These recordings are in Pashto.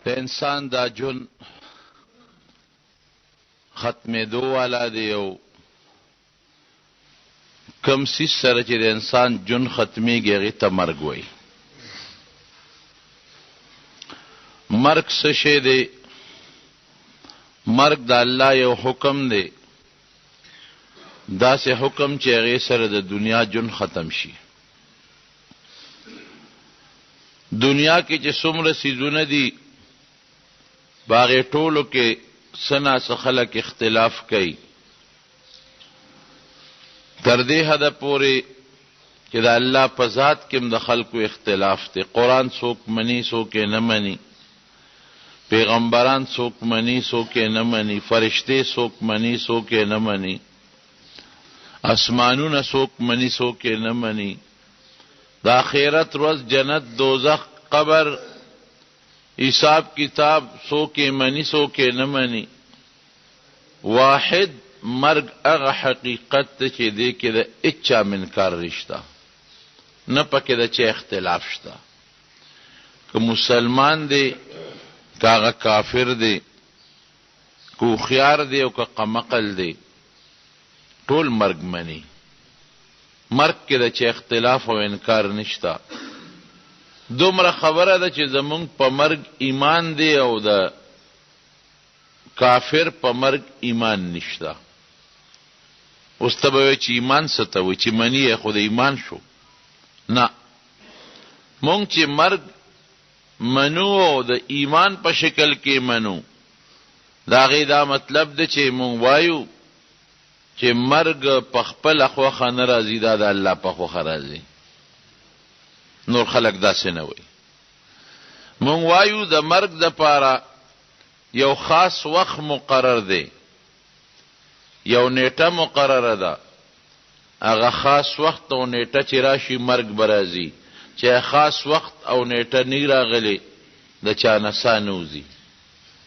د انسان دا جون ختمېدو والا دی او کم سیز سره چې د انسان جون ختمیږي هغې ته مرګ وایي. مرګ څه شی دی؟ مرګ د الله یو حکم دی، داسې حکم چې هغې سره د دنیا جون ختم شي. دنیا کې چې څومره څیزونه دي په هغې ټولو کې څه ناڅه خلک اختلاف کوي، تر دې حده پورې چې د الله په ذات کې هم د خلکو اختلاف دی. قرآن څوک مني څوک یې نه مني، پیغمبران څوک مني څوک یې نه مني، فرشتې څوک مني څوک یې نه مني، اسمانونه څوک مني څوک یې نه مني، د آخرت ورځ، جنت، دوزخ، قبر، حساب کتاب څوک یې مني څوک یې نه مني. واحد مرګ هغه حقیقت ته چې دی کې د هیچا منکار رشته نه، پکې د چا اختلاف شته، که مسلمان دی که هغه کافر دی، که هوښیار دی او که قمقل دی، ټول مرګ مني. مرګ کې د چا اختلاف او انکار نشته. دومره خبره ده چې زمونږ په مرګ ایمان دی او د کافر په مرګ ایمان نشته. اوس ته به وایې چې ایمان څه ته وایي، چې مني یې خو د ایمان شو؟ نه، مونږ چې مرګ منو او د ایمان په شکل کې منو، د هغې دا مطلب دی چې مونږ وایو چې مرګ په خپله خوښه نه راځي، دا د الله په خوښه راځي. نور خلک داسې نه وایي. مونږ وایو د مرګ دپاره یو خاص وخت مقرر دی، یو نیټه مقرره ده. هغه خاص وخت او نیټه چې راشي مرګ به راځي، چې خاص وخت او نیټه نی راغلی د چا نسا نه وځي،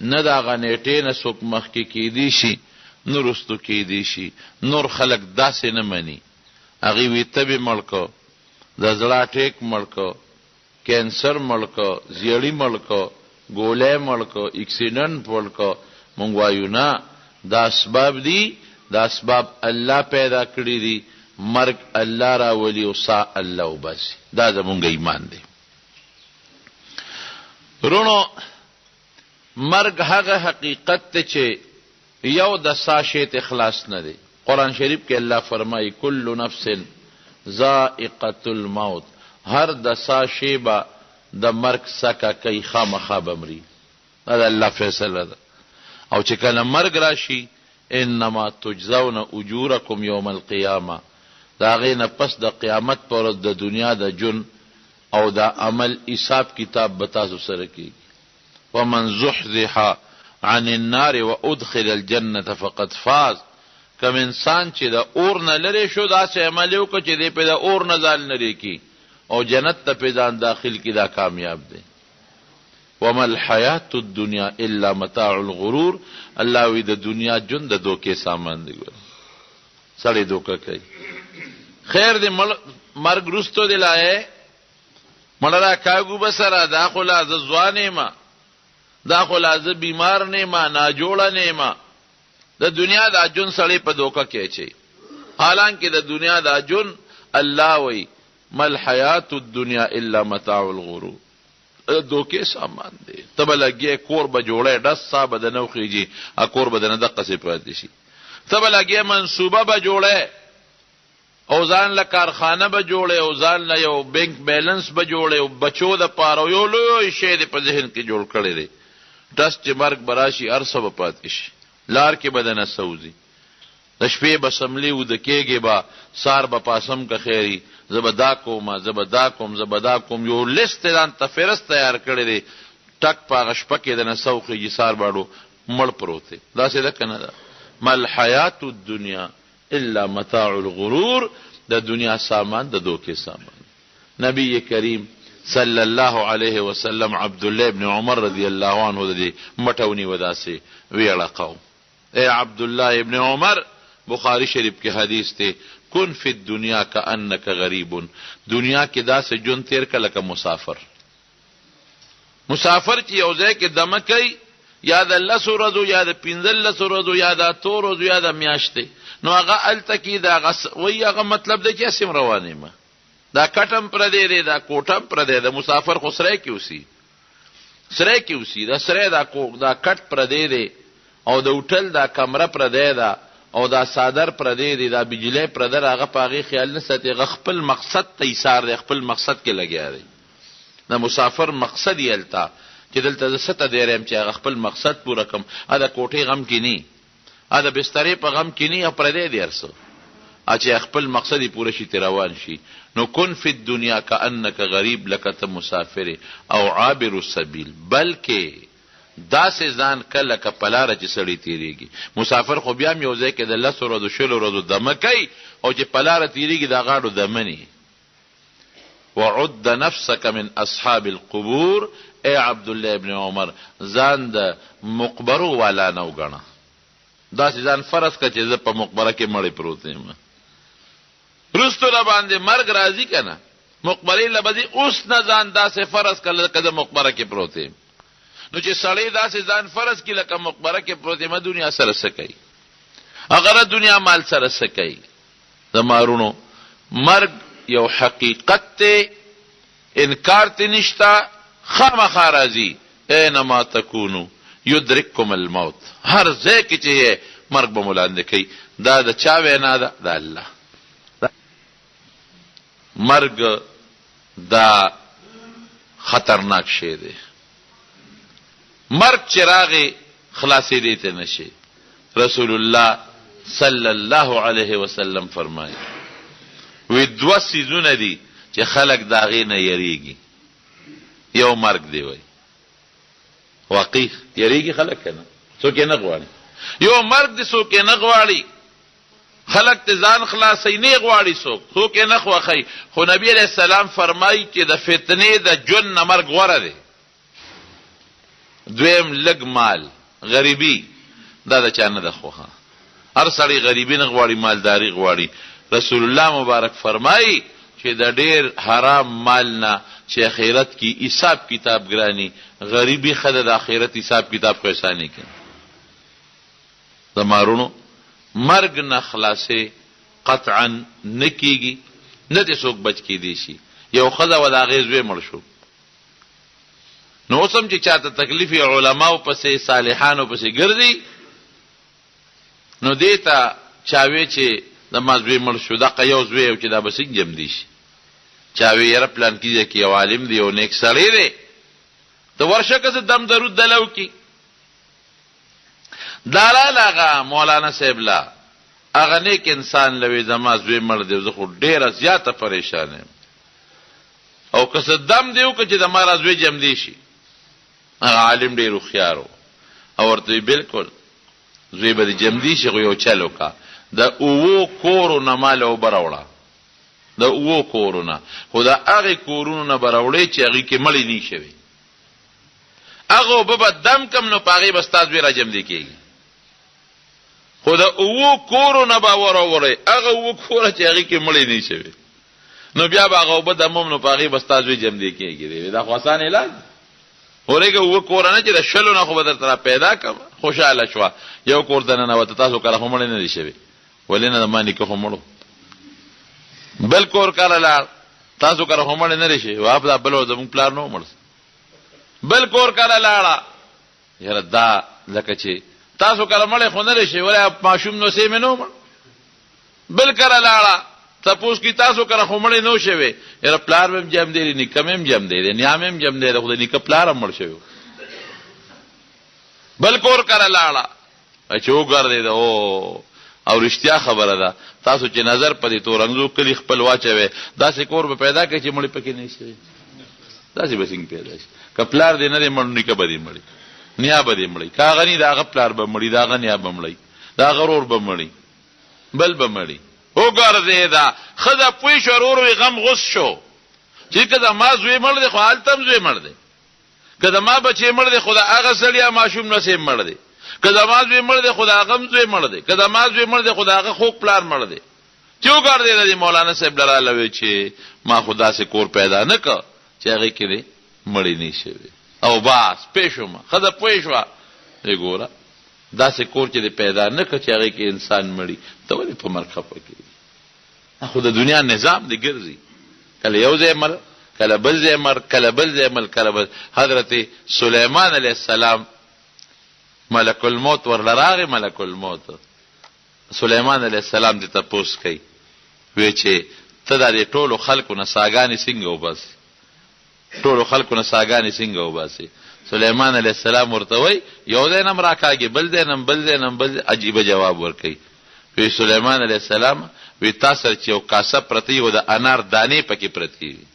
نه د هغه نیټې نه څوک مخکې کیدی شي نه رستو کیدی شي. نور خلک داسې نه مني. هغې وی تبې مړ کو، د زړه اټیک مړ کو، کینسر مړ کو، زیړي مړ کو، ګولی مړ کو، اکسیډنټ مړ کو. مونږ وایو نه، دا اسباب دي، دا اسباب الله پیدا کړي دي. مرګ الله راولي او سا الله وباسي. دا زمونږ ایمان دی. رونو، مرګ هغه حقیقت ته چې یو د سا شی ته خلاص نه دی. قرآن شریف کې الله فرمایي کل نفس ذائقة الموت، هر د سا شی به د مرګ سکه کوي، خامخا به مري. دا د الله فیصله ده. او چې کله مرګ راشي انما تجزون اجورکم یوم القیامه، د هغې نه پس د قیامت په ورځ د دنیا د جون او د عمل حساب کتاب به تاسو سره کېږي. ومن زحزح عن النار وادخل الجنة فقد فاز. کم انسان چې د اور نه لرې شو، داسې عمل یې وکړه چې دی پې د اور نه ځان لرې کړي او جنت ته پې ځان داخل کړي، دا کامیاب دی. وما الحیات الدنیا الا متاع الغرور. الله وی د دنیا جون د دوکې سامان دی. سړی دوکه کوي. خیر دی، مرګ رستو دی لایې مړه را کاږو به سره، دا خو لا زه ځوان یمه، دا خو لا زه بیمار نه یمه، ناجوړه نه یمه. د دنیا دا جون سړی په دوکه کې اچوي، حالانکې د دنیا دا جون الله وی ما الحیات الدنیا الا متاع الغرور، دوکې سامان دی. ته به لګې کور به جوړی، ډس سا به دنه وخیږي، کور به دنه دقسې پاتې شي. ته به لګې منصوبه به جوړی او ځان له کارخانه به جوړی او ځان له یو بینک بیلنس به جوړی او بچو د پاره یو لوی شی دی په ذهن کې جوړ کړی دی. ډس چې مرګ به راشي هر څه به پاتې شي، لار کې به دنه سوځي. د شپې به سملي وده کېږي، به سار به پاسم که خیري، زه به دا کوم، زه به دا کوم، زه به دا کوم. یو لیست ځان ته فهرست تیار کړی دی، ټک په هغه شپه کې دنه سوخېږي، سار باړو مړ پروت دی. داسې ده که نه ده؟ ما الحیات الدنیا الا متاع الغرور. د دنیا سامان د دوکې سامان. نبی کریم صلی الله علیه وسلم عبدالله ابن عمر رضی الله عنه د دې مټونی وداسې ویړقو. اے عبدالله ابن عمر، بخاری شریف کې حدیث ته کن فی الدنیا کأنک غریب، دنیا کې داسې جون تیر که لکه مسافر. مسافر چې یو ځای کې دمه کوي یا د 10 ورځو یا د 15 ورځو یا د 8 ورځو یا د میاشتې، نو هغه الته کې دا وایي هغه مطلب دی چې اسیم روانې ما دا کټم پر دی دا کوټم پر دی، د مسافر خو سره کې اوسي، سره کې اوسي، دا سره دا کټ پر دی او د هوټل دا کمره پر دی دا او دا صادر پر دی دا بجلی پر در هغه پاغي خیال نه ساتي، هغه خپل مقصد ته ایثار دی، خپل مقصد کې لګیا دی. د مسافر مقصد یې التا چې دلته ز ست دیرم چې هغه خپل مقصد پوره کم، دا کوټې غم کې ني، دا بسترې په غم کې ني، پر دی درسو چې خپل مقصد پوره شي روان شي. نو کن فی الدنیا کأنک غریب لکه مسافر او عابر السبیل، بلکې دا سه ځان کله کپلاره چې سړی تیریږي. مسافر خو بیا یو ځای کې د 10 ورځو 20 ورځو دمه کوي او چې پلاره تیریږي دا غاړو دمنی. وعد نفسك من اصحاب القبور، اے عبد الله ابن عمر ځان د مقبرو والا نو غنا، دا سه ځان فرض کړه چې په مقبره کې مړی پروت یم، رستو را باندې مرګ راځي کنه، مقبره لبدي اوس نه ځان دا سه فرض کړه کده مقبره کې پروت یم. نو چې سړی دا سه ځان فرض کی لکه مقبره کې پروت یم، دنیا سره سکی اگر دنیا مال سره سکی. زمارونو مرګ یو حقیقت ته، انکار ته نشتا، خامخا راځي. اینما تکونو یدرککم الموت، هر ځای کې چې مرګ به ملاندې کوي. دا د چا وینا ده؟ د الله. مرګ دا خطرناک شی دی. مرګ چراغ خلاصې دیتے نشي. رسول الله صلی الله علیه وسلم فرمایي وی 2 سیزونه دي چې خلق داغې نه یریږي. یو مرګ دی، وای واقعي یریږي خلق کنه، څوک نه غواړي. یو مرګ دی څوک نه غواړي، خلق ته ځان خلاصې نه غواړي، څوک نه خوخی. خو نبی علیہ السلام فرمایي چې د فتنې د جن مرګ غوړه دی. دویم لګ مال، غریبی دا د چانه د خوخه، هر سړی غریبی نه غواړي، مالداری غواړي. رسول الله مبارک فرمایي چې د ډیر حرام مال نه چې آخرت کې حساب کتاب ګرانی، غریبی خدای د آخرت حساب کتاب کو احسانی کوي. زمارونو مرګ نه خلاصې قطعا نکیږي، نه دې څوک بچ کی دی شي. یو خدای ودا غیزوی مړ شو، نو اوسم چې چاته تکلیف علماء پسې صالحانو پسې ګرځي، نو دیتا چاوي چې د مازوی مړ شو دا یو زوی او چې دا بس جم دي شي، چاوي یې پلان کیږي چې یو عالم دی او نیک سړی دی، ته ورشه که دم درود دلو کی دالاغه مولانا صاحب لا هغه نیک انسان لوي زما زوی مړ دی، زه خو ډیره زیاته پریشان یم. او که دم دیو که چې د ما زوی جم دی شي، هغه عالم ډیر خيارو او ورته بالکل زوی به جم دی شي. یو چلو کا د اوو کورونه مال او براوړه، د اوو کورونه خدا هغه کورونه نه براوړي چې هغه کې مړی نه شي، هغه به دم کم نو پاغي بستاد وی راجم دی کیږي. خدا اوو کورونه با وراوړي، هغه اوو کور چې هغه کې مړی نه شي، نو بیا هغه به دمم نو پاغي بستاد وی جم دی کیږي. دا خاصان علاج اورګه اوو کورونه چې د شلو نه خو بدر تر پیدا کم خوشاله شو. یو کور دنه نو تاسو کله هم مړی نه دی شي، ولینه د مانی که همړو بل کور کړه لا تاسو کړه همړ نه رشي، واپ دا بل زمون پلان نو مړ بل کور کړه لاړه. یره دا لکه چې تاسو کړه مړ خو نه رشي، ولا ماشوم نو سي منو مړ بل کړه لاړه. تاسو کی تاسو کړه همړ نو شوي، یره پلان مم جام دی، نکمم جام دی، نیامم جام دی، خو د نک پلان مړ شوی. بل کور کړه لاړه اچو ګر دی او رښتیا خبره ده. تاسو چې نظر پدې تورنګو کلی خپل واچوي، داسې کور به پیدا کړي چې مړی پکې نه شي، داسې به څنګه پیدا شي. کپلار دې نه دې مړ نه کبدي مړی، نیا به دې مړی، کاغنی دا غپلار به مړی، دا غنیا به مړی، دا غرور به مړی، بل به مړی. وګورځي دا خدا پوي شرور وي غم غوس شو چې کله ما زوی مړ دي، خو حالتم زوی مړ دي، کله ما بچي مړ دي، خدا هغه سړیا ماشوم نصیب مړ دي، کله ما زوی مړ دي، خدا غم زوی مړ دي، کله ما زوی مړ دي، خدا هغه خوک پلار مړ دي. چو ګر دې مولانا صاحب لراله وی چې ما خدا سے کور پیدا نه ک چې هغه کې مړی نه شي. او باس پېښوم خزه پوه شوه ای ګوره داسې کور چې د پیدا نه کړه چې هغې کې انسان مړي ته ولې په مرګ خفه کېږي خو د دنیا نظام دی ګرځي کله یو ځای مړ کله بل ځای مړ کله بل ځای مړ کله بل حضرت سلیمان علیه السلام ملک الموت ورله راغی ملک الموت سلیمان علیه السلام دې تپوس کوي وی چې ته دا دې ټولو خلکو نه ساګانې څنګه وباسې ټولو خلکو نه ساګانې څنګه وباسې سلیمان علیه السلام ورته وی یو ځای نه م راکاږي بل ځای نه بل ځای نه بل عجیبه جواب ورکوي وی سلیمان علیه السلام وی تا سره چې یو کاسه پرتی و د انار دانې پکې پرتی وي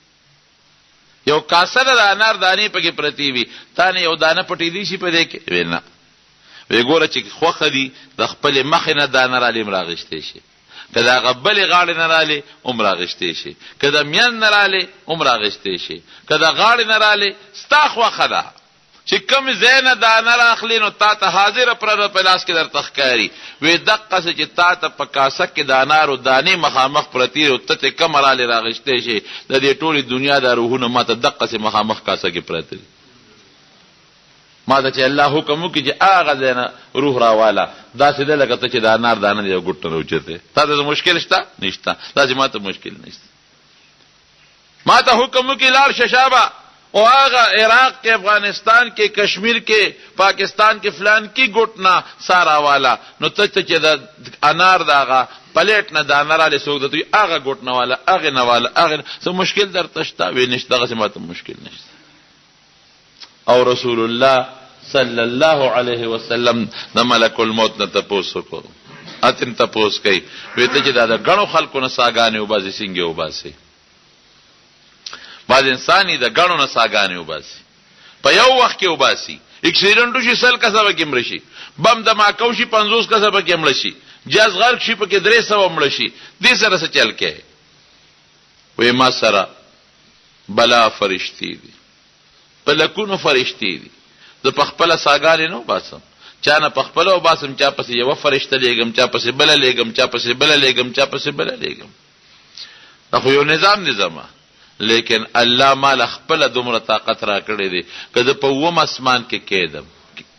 یو کاسه د انار دانې پکې پرتی وي تا نه یو دانه پټېدی شي په دې کې وی نه وی ګوره چې خوښه دي د خپلې مخې نه دانه رالې م راغشتی شي که د هغه بلې غاړې نه رالې هم راغشتی شي که د میان نه رالې هم راغشتی شي که د غاړې نه رالې ستا خوښه ده چې کوم ځای نه دانه راخلې نو تا ته حاضره پرده په لاس کې درته ښکاري وی دقسې چې تا ته په کاسه کې د انارو دانې مخامخ پرتې او ته ته کومه رالې راغشتی شي د دې ټولې دنیا دا روحونه ما ته دقسې مخامخ کاسه کې پرته دي ما ته چې الله حکم وکړي چې هغه ځای نه روح راواله داسې دی لکه ته چې د انار دانه دی یو ګوټ نه راوچتې تا ته مشکل شته نشته داسې ما ته مشکل نشته ما ته حکم وکړي لاړ شه شابه او هغه عراق کې افغانستان کې کشمیر کې پاکستان کې فلان کې ګوټ نه سارا والا نو ته چې د انار د هغه پلیټ نه دانه رالی څوک درته وي هغه ګوټ نه والا هغې نه والا هغې څه مشکل درته شته وی نشته دغسې ما ته مشکل نشته او رسول الله صلی الله علیه وسلم د ملک الموت نه تپوس وکړو اتن تپوس کوي وی ته چې دا د ګڼو خلکو نه ساګانې وباسې څنګه وباسې بعض انسانی د ګڼو نه ساګانې وباسي په یو وخت کې وباسي اکسیډنټ وشي 100 کسه پکې مړه شي بم دماکه وشي 50 کسه پکې مړه شي جاز غرق شي پکې 300 مړه شي دې سره څه چل کې وی ما سره بلا فرشتي دي په لکونو فرشتي دي زه په خپله ساګانې نه وباسم چا نه په خپله وباسم چا پسې یوه فرشته لیږم چا پسې بله لیږم چا پسې بله لیږم چا پسې بله لیږم دا خو یو نظام دی زما لیکن الله مال خپل دومره طاقت را کړی دی که زه په اووم اسمان کې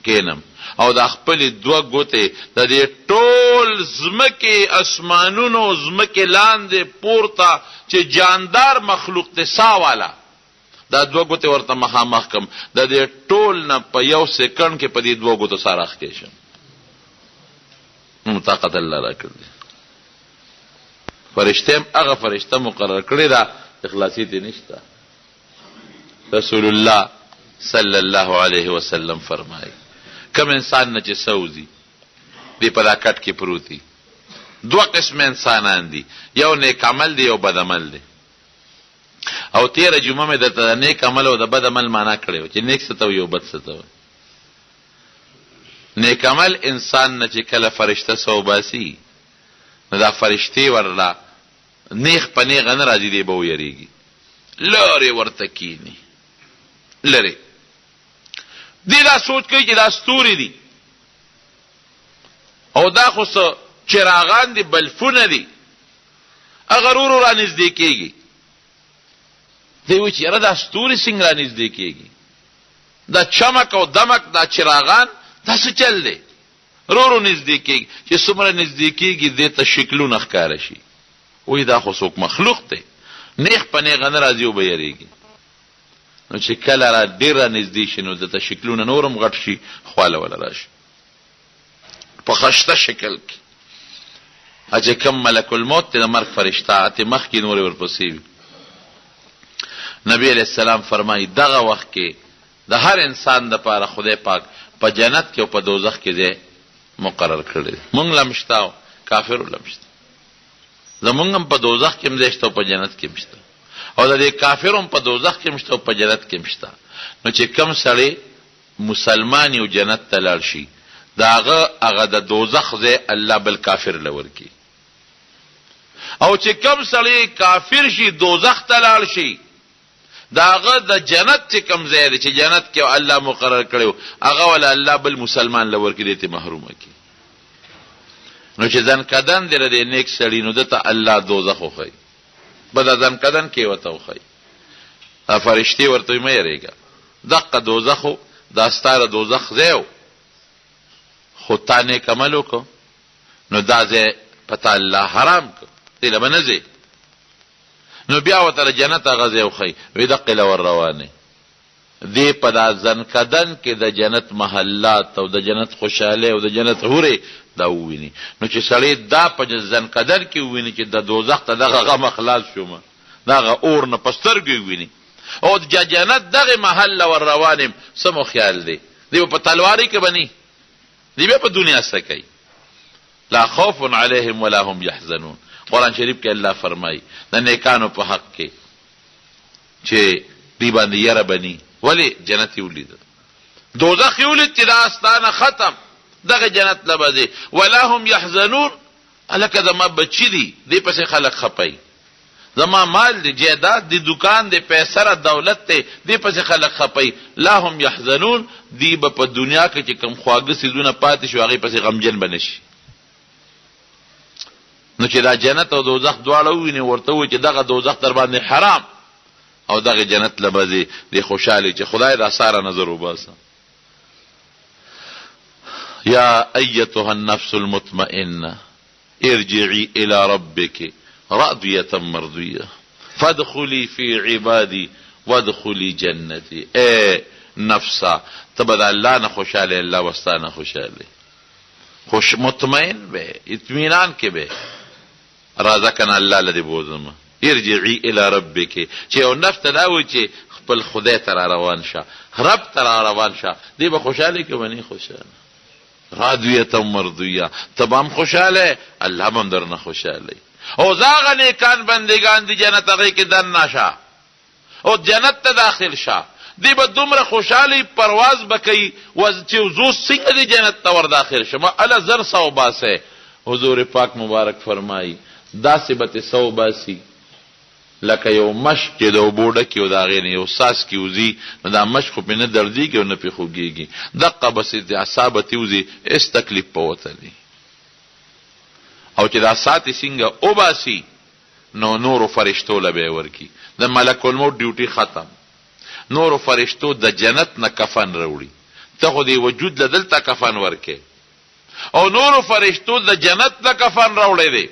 کینم او د خپلې دوه ګوتې د دې ټول ځمکې اسمانونو ځمکې لاندې پورته چې جاندار مخلوق دی سا والا دا دوه ګوتې ورته مخامخ کم د دې ټول نه په یو سیکنډ کې په دې دوه ګوتو سره اخکې شم طاقت الله را کړی فرشته هم هغه فرشته مقرر کړې ده اخلاصی تی نشتا رسول الله صلی الله علیه وسلم فرمائی کم انسان نه چې سوزي دی په دا کټ کې پروتي دوه قسم انسانان دي یو نیک عمل دی یو بد عمل دی او تیره جمعه مې درته د نیک عمل او د بد عمل معنا کړی و چې نیک څه ته وي او بد څه ته وي نیک عمل انسان نه چې کله فرشته سه وباسي نو دا فرشتې ورله نیغ په نیغه نه راځي دی به ویریږي لرې ورته کیني لرې دی دا سوچ کوي چې دا ستوري دي او دا خو څه چراغان دي بلفونه دي هغه ورو ورو رانږدې کېږي دی وایي چې یاره دا ستوري څنګه رانږدې کېږي دا چمک او دمک دا چراغان دا څه چل دی ورو ورو نږدې کېږي چې څومره نږدې کېږي دې ته شکلونه ښکاره شي وی دا خو څوک مخلوق دی نیغ په نیغه نه راځي او به یریږي نو چې کله را ډېر را نږدې شي نو دته شکلونه نورم غټ شي خواله وله راشي په خشته شکل کې چې کوم ملک الموت دی د مرګ فرشته اتې مخکې نورې ورپسې وي نبی علیه السلام فرمایي دغه وخت کې د هر انسان دپاره خدای پاک په جنت کې او په دوزخ کې ځای مقرر کړی دی مونږ له هم شته او کافرو له هم شته زمونږ هم په دوزخ کې هم ځای شته او په جنت کې هم شته او د دې کافرو هم په دوزخ کې هم شته او په جنت کې هم شته نو چې کم سړی مسلمان یو جنت ته لاړ شي د هغه د دوزخ ځای الله بل کافر له ورکړي او چې کم سړی کافر شي دوزخ ته لاړ شي د هغه د جنت چې کم ځای دی چې جنت کې الله مقرر کړی هغه ولا الله بل مسلمان له ورکړي دی ته محرومه کړي نو چې ځان کدن دی د نیک سړي نو دته الله دوزخ وښیي به د ځان کدن کې ورته وښیي فرشتې ورته وایي مه یېرېږه دقه دوزخو دا ستاره دوزخ ځای خو تا نیک عمل وکړو نو دا ځای پته الله حرام کړ دې له به نه ځې نو بیا ورته د جنت هغه ځای وښیي وایي دقې له ور روانې دې په دا زنکدن کې د جنت محلات او د جنت خوشحالۍ او د جنت هورې دا وویني نو چې سړی دا په زنکدن کې وویني چې د دوزخ ته دغه غم خلاص شومه دغه اور نه په سترګو وویني او د جنت دغه محل له ور روان یم څه مو خیال دی دی به په تلوارۍ کې به نه دی بیا په دنیا څه کوي لا خوف علیهم ولا هم یحزنون قرآن شریف کې الله فرمایي د نیکانو په حق کې چې دی باندې یره بني ولی جنت یې ولید دوزخ یې ولید چې دا استانه ختم دغه جنت لبه ولا هم یحزنون الکه زما بچی دی دی پسې خلق خپي زما مال دی جیداد دی دکان دی پیسره دولت دی دی پسې خلق خپي لا هم یحزنون دی به په دنیا کې چې کم خواږه سیزونه پاتې شو هغې پسې غمجن به نشي نو چې دا جنت او دوزخ دواړه وویني ورته ووایي چې دغه دوزخ در باندې حرام او دغه جنت لبه دی خوشحالي چې خدای دا ساره نظر وباسه یا ایتها النفس المطمئنه ارجعي الى ربك راضيه مرضيه فادخلي في عبادي وادخلي جنتي اے نفسا تبد الله نه خوشاله الله واستانه خوشاله خوش مطمئن به اطمینان کې به رازقنا الله لدی بوزم ارجعي الى ربك چې او نفس ته دا وي چې خپل خدای ته روان شه رب ته روان شه دی به خوشاله کې ونی خوشاله راضیه مرضیه تمام خوشاله الله هم درنه خوشاله او زاغه نیکان بندگان دی جنت هغه کې دن نشه او جنت ته داخل شه دی به دومره خوشاله پرواز بکئی چې زو څنګه دی جنت ته ور داخل شمه الا زر سو باسه حضور پاک مبارک فرمایي داسې به سو باسی لکه یو مشک چې د اوبو ډکې او د هغې نه یو ساس کې وځي نو دا مشک خو پې نه دردېږي او نه پې خوږېږي دقه بسې د اعصابه تې وځي هېڅ تکلیف په وتلی او چې دا سات یې څنګه وباسي نو نورو فرشتو له به یې ورکي د ملک الموت ډیوټي ختم نورو فرشتو د جنت نه کفن راوړي ته خو دې وجود له دلته کفن ورکې او نورو فرشتو د جنت نه کفن راوړی دی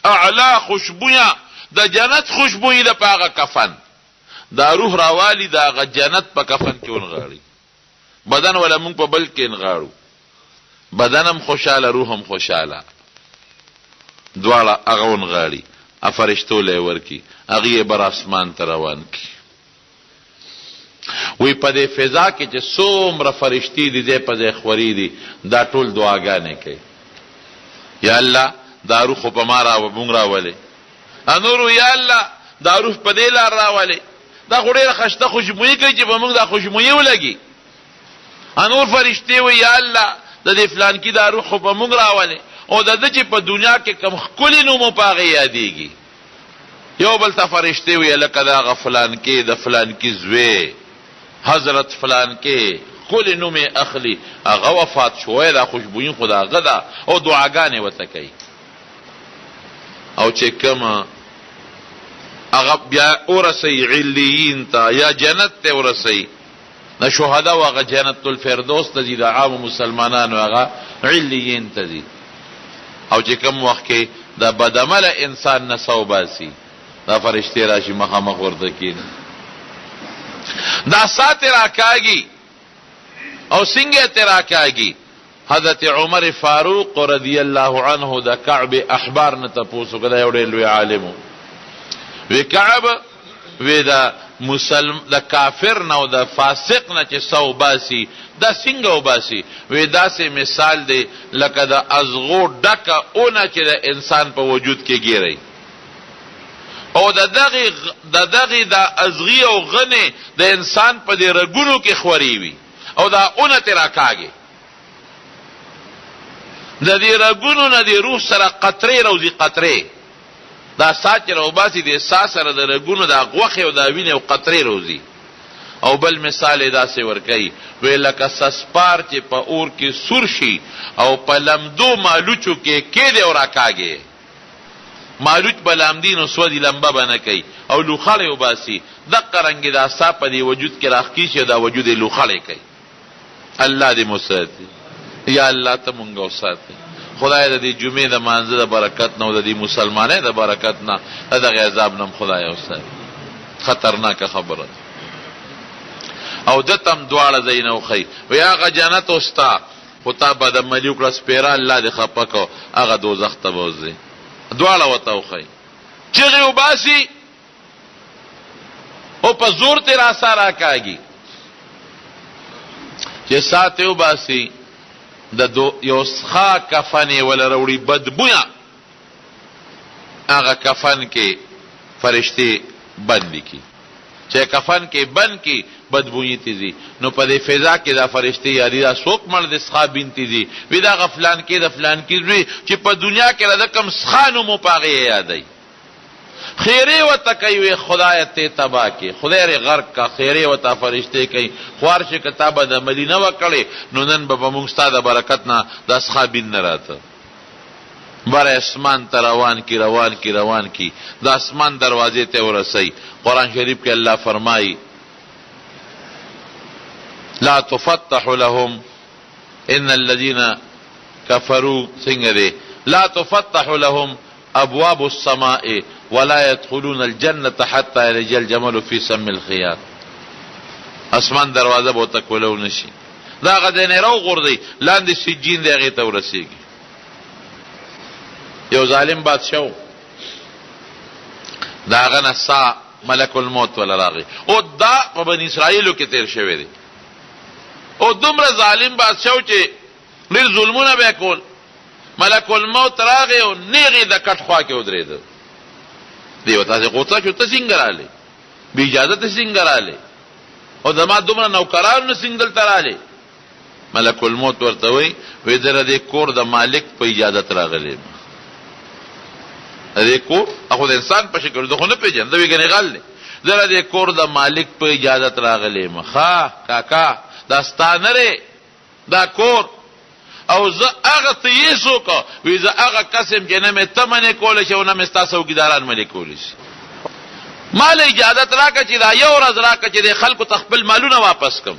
اعلی خوشبویه د جنت خوشبوئی د پاغه کفن دا روح راوالی دا غ جنت په کفن کې ونغاړي بدن ولا مونږ په بل کې نغاړو بدنم خوشاله روحم خوشاله دواړه هغه ونغاړي افرشتو له ورکی هغه بر اسمان ته روان کی وی په دې فضا کې چې څومره فرشتي دي دې په ځای خوري دي دا ټول دعاګانې کوي یا الله دا روح په ما را مونږ راولې انورو یا الله دا روح په دې لار راولې دا خو ډېره خشته خوشبویي کوي چې په موږ دا خوشبویي ولګي انور فرشتې وی یا الله د دې فلان کې دا روح په موږ راولې او د دې چې په دنیا کې کم ښکلي نومو په هغې یادېږي یو بل ته فرشتې وی لکه د هغه فلان کې د فلان کې زوی حضرت فلان کې ښکلي نوم یې اخلي هغه وفات شوی دا خوشبویي خو د هغه ده او دعاګانې ورته کوي او چې کومه هغه بیا ورسوي علیین ته یا جنت ته ورسوي د شهدا و هغه جنت الفردوس ته ځي د عامو مسلمانانو هغه علیین ته ځي او چې کوم وخت کې د بدعمله انسان نه سو باسي دا فرشتې راشي مخامخ ورته کښېني دا سات راکاږي او څنګه ترې راکاږي حضرت عمر فاروق رضی الله عنه د کعب احبار نه تپوس وکړه دا یو ډېر لوی عالم وی کعب وی د کافر نه او د فاسق نه چې سو باسي دا څنګه وباسي وی داسې مثال دی لکه د ازغو ډکه اونه چې د انسان په وجود کې ګیری او د دغې د ازغي او غنې د انسان په دې رګونو کې خوري وي او دا اونه ترې راکاږي د دې رګونو نه د روح سره قطرې روځي قطرې دا سات چې راوباسي د سا سره د رګونو د غوښې او د وینې او قطرې روځي او بل مثال یې داسې ورکوي وی لکه سسپار چې په اور کې سور شي او په لمدو مالوچو کې کېدې او راکاږي مالوچ بلامدین او سودی لمبه بنه کوي او لوخړې وباسي دقه رنګې دا ستا په دې وجود کې راخکي چې دا وجود یې لوخړې کوي. الله دې مو ساتي. یا الله ته مونږ وساتي. خدای د دې جمعې د مانځه د برکت نه او د دې مسلمانۍ د برکت نه دغه عذاب نه خدای وساتي. خطرناکه خبره او دتم دواړه ځایونه وښیي وی هغه جنت وستا خو تا بدعملي وکړه سپېره الله دې خفه کو هغه دوزخ ته به وځې دواړه ورته وښیي چغې وباسي او په زور ترې راسا راکاږي چې سا ترې وباسي د یو څښا کفن یې وله راوړي بدبویه هغه کفن کې فرشتې بند کی چې کفن کې بند کی بدبوئی تیزی نو په دې فضا کې دا فرشتي یاري دا څوک مړ د سخا بنتي دي وی دا غفلان کې د فلان کې وی چې په دنیا کې را د کم سخانو مو پاغه یادای خیره وته کوي خدای ته تبا کې خدای ر غرق کا خیره وته فرشتي کوي خوارش کتابه د مدینه وکړي نو نن به موږ ستاسو برکت نه د سخا بین نه راته بر اسمان ته روان کی د اسمان دروازې ته ورسي. قرآن شریف کې الله فرمایي لا تفتح لهم ان الذين كفروا څنګه لا تفتح لهم ابواب السماء ولا يدخلون الجنه حتى يلج الجمل في سم الخياط. اسمان دروازه به تکولو نشي دا غدې نه راو غردي لاندې سجین دی هغه ته ورسیږي. یو ظالم بادشاہ دا غنه سا ملک الموت ولا راغی او دا په بنی اسرائیلو کې تیر شوی دی او دومره ظالم بادشاہ چې ډېر ظلمونه به کول ملک الموت راغی او نیغې د کټ خوا کې ودرېده دی ورته غوڅه چې ته څنګه راغلی بې اجازه ته څنګه راغلی او زما دومره نوکران نه څنګه دلته راغلی ملک الموت ورته وی زه د کور د مالک په اجازت راغلی د کور اخو د انسان په شکل د خو نه پېژنم د ویګنې غل دی زه د کور د مالک په اجازت راغلی م ښه کاکا دا ستا نه دی دا کور او زه هغه ته یې څوک وی زه هغه قسم چې نه مې ته منې کولی شي او نه مې ستا څوکیداران منې کولی شي ما له اجازت راکړه چې دا یو ورځ راکړه چې د خلکو ته خپل مالونه واپس کړم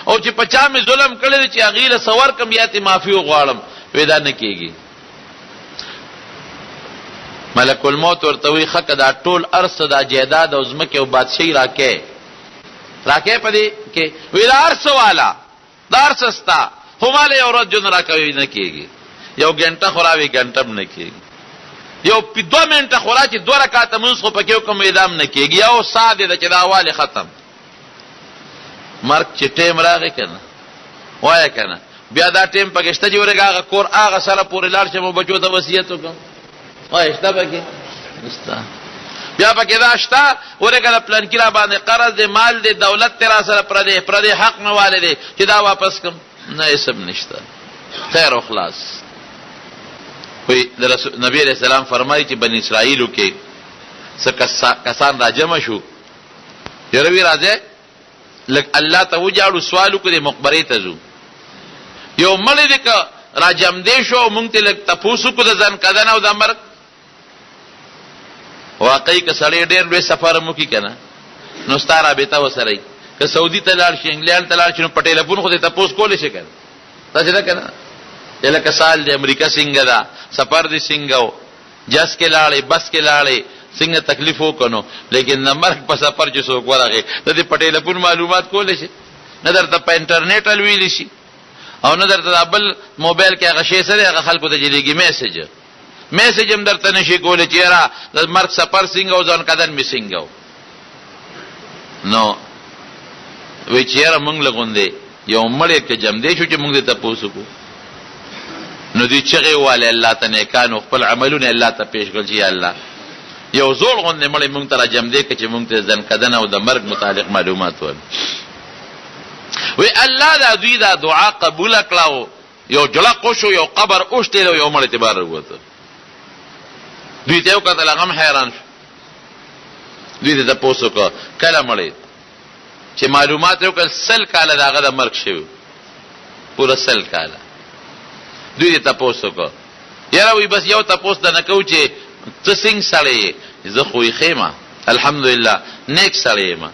او چې په چا مې ظلم کړی دی چې هغې له څه ورکړم یا ترې معافي وغواړم وی دا نه کېږي. ملک الموت ورته وی ښه که دا ټول ارث دا جیداد او ځمکې او بادشاهي راکې په دې کې وی دا ارث والا دا ارث ستا خو ما له یو ورځ جون راکوي نه کېږي یو ګنټه خو راوي ګنټه هم نه کېږي یو 2 منټه خو را چې 2 رکعاته مونځ خو پکې وکړم اعدام نه کېږي یو سا دی چې دا حوالې ختم مرګ چې ټیم راغی که نه وایه که نه بیا دا ټیم پکې شته چې ورېږه هغه کور هغه سره پورې لاړ شم او بچو ته وصیت وکړم وایه شته پکې نشته بیا پکې دا شته ورېږه د پلنکي را باندې قرض دی مال دی دولت دی را سره پردی حق نه والی دی چې دا واپس کړم نه یې سب نشته خیر و خلاص. نبی علیہ السلام فرمایي چې بنی اسرائیلو کې څه کسان را جمع شو یروي راځي لکه الله ته وجاړو سوال وکړي مقبرې ته ځو یو مړی دی که را جمع دی شو مونږ ته لږ تپوس وکړو د ځان کدن او د مرګ واقعي که سړی ډېر لوی سفر هم وکړي که نه نو ستا رابطه ورسره وي که سعودي ته لاړ شي انګلینډ ته لاړ شي نو په ټیلیفون خو دې تپوس کولی شي که نه داسې ده که نه لکه سال دی امریکا څنګه ده سفر دی څنګه و جس کې لاړې بس کې لاړې څنګه تکلیف وکړو نو لیکن د مرګ په سفر چې څوک ورغی د دې په ټیلیفون معلومات کولی شي نه درته په انټرنیټ الویلی شي او نه درته دا بل موبایل کې هغه شی سره هغه خلکو ته جلیږي میسج هم درته نشي کولی چې یاره د مرګ سفر څنګه و ځان قدر مې څنګه و نو وی چې یاره مونږ له غوندې یو مړی که جمع دی شو چې مونږ دې تپوس وکړو نو دوی چغې والی الله ته نیکانو خپل عملونه الله ته پیش کړل چې یا الله یو زوړ غوندې مړی مونږ ته را جمع دی که چې مونږ ته ځنکدنه او د مرګ متعلق معلومات ول وی الله دا دوی دا دعا قبوله کړه یو جلق وشو یو قبر اوشتېد او یو مړی ته بار راووته دوی ته وکتل هغه هم حیران شو دوی ته تپوس وکړه کله مړی چې معلومات یې وکړل 100 کاله د هغه د مرګ شوي پوره 100 کاله دوی دې تپوس وکړه یاره وی بس یو تپوس د نه کوو چې ته څنګه سړی یې؟ زه خو یې ښیم الحمدلله نیک سړی یم.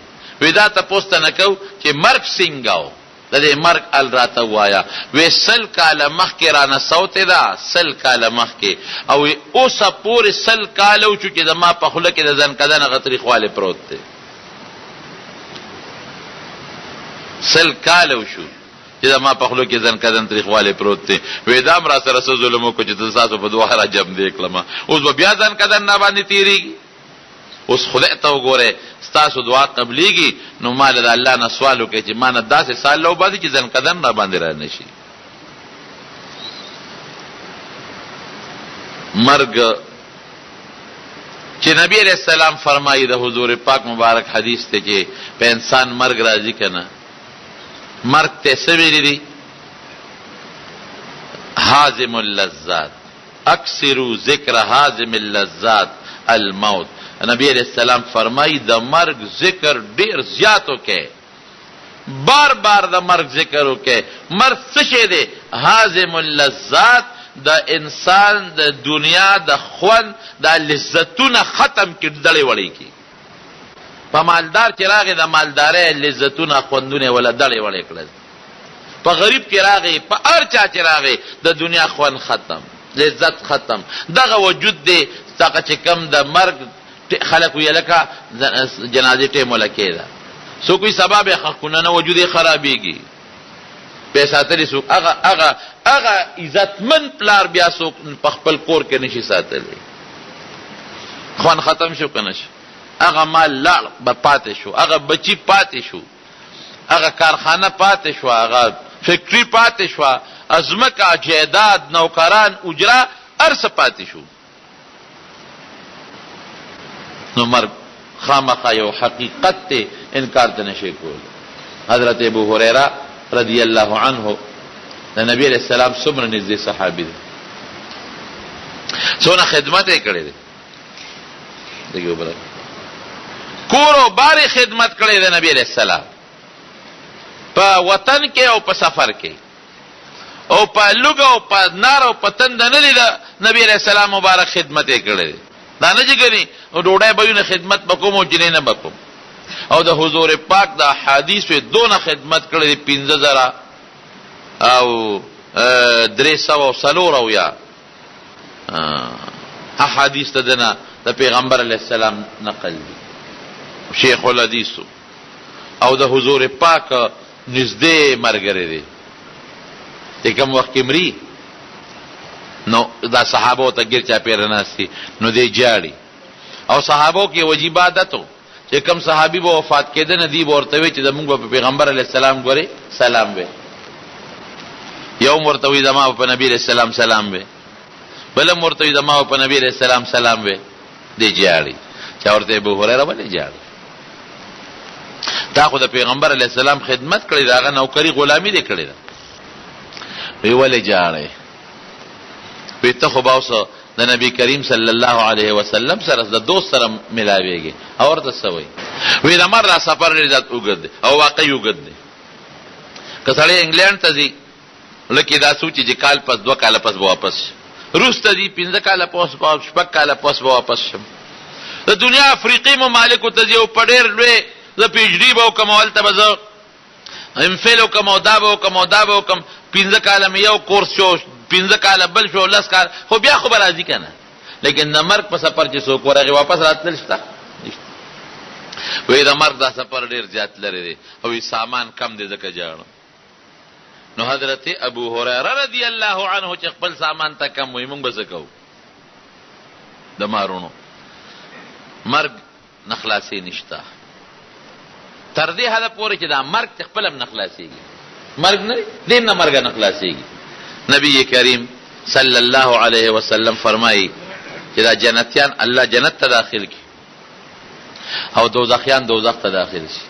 وی دا تپوس ته نه کو چې مرګ څنګه و، د دې مرګ ال راته ووایه. وی 100 کاله مخکې رانه سوتې ده، 100 کاله مخکې، او اوسه پورې 100 کاله وشو چې زما په خوله کې د زنکدن هغه تریخوالی پروت دی. 100 کاله وشو چې زما په خوله کې زنکدن تریخوالی پروت دی. وی دا هم را سره څه ظلم وکړو چې ته ستاسو په دعا را جمع دی کړمه، اوس به بیا زنکدن نه باندې تېرېږي. اوس خدای ته وګورئ ستاسو دعا قبلیږي، نو ما له د الله نه سوال وکړئ چې ما نه داسې سال له وباسي چې زنکدن را باندې را نه شي. مرګ چې نبی علیہ السلام فرمایي د حضور پاک مبارک حدیث ته چې په انسان مرګ راځي که نه، مرګ ته څه ویلي دي؟ حازم اللذات، اکثروا ذکر حازم اللذات الموت. نبی علیہ السلام فرمائی د مرگ ذکر ډیر زیاتو کې، بار بار د مرگ ذکرو کې. مرگ څه شی دی؟ حازم اللذات، د انسان د دنیا د خوند د لذتونه ختم کړي، دړې وړې کی. په مالدار چې راغی د مالدارۍ لذتونه خوندونه ولا دړې وړې کړل، په غریب کې راغی، په هر چا چې راغی د دنیا خوند ختم، لذت ختم. دغه وجود دی څنګه چې کم د مرگ خلق وی لکه جنازه ټیم ولکې ده، سو کوئی سبب حقونه نه وجود خرابېږي، پیسې تلې سو هغه عزتمن پلار بیا سو په خپل کور کې نشي ساتلی، خوان ختم شو کنه شو، هغه مال لاړ به پاتې شو، هغه بچی پاتې شو، هغه کارخانه پاتې شو، هغه فیکټری پاتې شو، ازمکه جیداد نوکران اجرا ارس پاتې شو. نو مرگ خامخا یو حقیقت تے انکار ته نشي کول. حضرت ابو هريره رضی الله عنه د نبی علیہ السلام څومره نږدې صحابي دی، څونه خدمت یې کړې ده، دغه بل کورو باري خدمت کړې ده نبی علیہ السلام، په وطن کې او په سفر کې او په لوګ او په نار او په تند نه لیدا نبی علیہ السلام مبارک خدمت یې کړې ده. دا نه جګنی او ډوډۍ به نه خدمت وکوم او جنې نه وکوم، او د حضور پاک د احادیث دونه خدمت کړې 15,000 او 300 یا احادیث ته دنه د پیغمبر علیه السلام نقل دي، شیخ الحدیث او د حضور پاک نږدې مرګره دي. ته کوم وخت کې مري نو دا صحابو ته ګیر چا پیر ناسي نو دی جاړي، او صحابو کې واجب عادتو چې کوم صحابي به وفات کېده نه دی ورته وی چې زموږ په پیغمبر علیه السلام ګوري سلام وي، یو ورته وی زما په نبی علیه السلام سلام وي، بل ورته وی زما په نبی علیه السلام سلام وي، دی جاړي. چا ورته ابو هريره ولې جاړي؟ تا خو د پیغمبر علیه السلام خدمت کړې ده، هغه نوکری غلامي دې کړې ده، وی ولې جاړي؟ وی ته خو باوسه د نبی کریم صلی الله علیه وسلم سره د دوست سره ملاویږي، او ورته سوي وی د مر را سفر لري ذات وګد او واقعي وګد دي. که سړی انګلند ته ځي لکه دا سوچي چې کال پس 2 کال پس به واپس، روس ته ځي 15 کال پس، 6 کال پس به واپس شم. د دنیا افریقي ممالکو ته ځي او په ډېر لوی د پی ایچ ډي به وکم، هلته به زه امفیل وکم او دا به وکم 15 کاله مې یو کورس شو، 15 کاله بل شو، 10 کال خو بیا خو به راځي که نه. لیکن د مرګ په سفر چې څوک ورغی واپس راتلل شته؟ وی د مرګ دا سفر ډېر زیات لرې دی او سامان کم دی ځکه جاړم. نو حضرت ابو هريره رضی الله عنه چې خپل سامان ته کم وی، موږ به څه کوو؟ د مارونو مرګ نه خلاصې نشته تر دې حده پورې چې دا مرګ ته خپل هم نه خلاصېږي، مرګ نه دې نه مرګ نه خلاصېږي. نبی کریم صلی الله علیه وسلم فرمایي چې دا جنتیان الله جنت ته داخل کی او دوزخیان دوزخ ته داخل شي،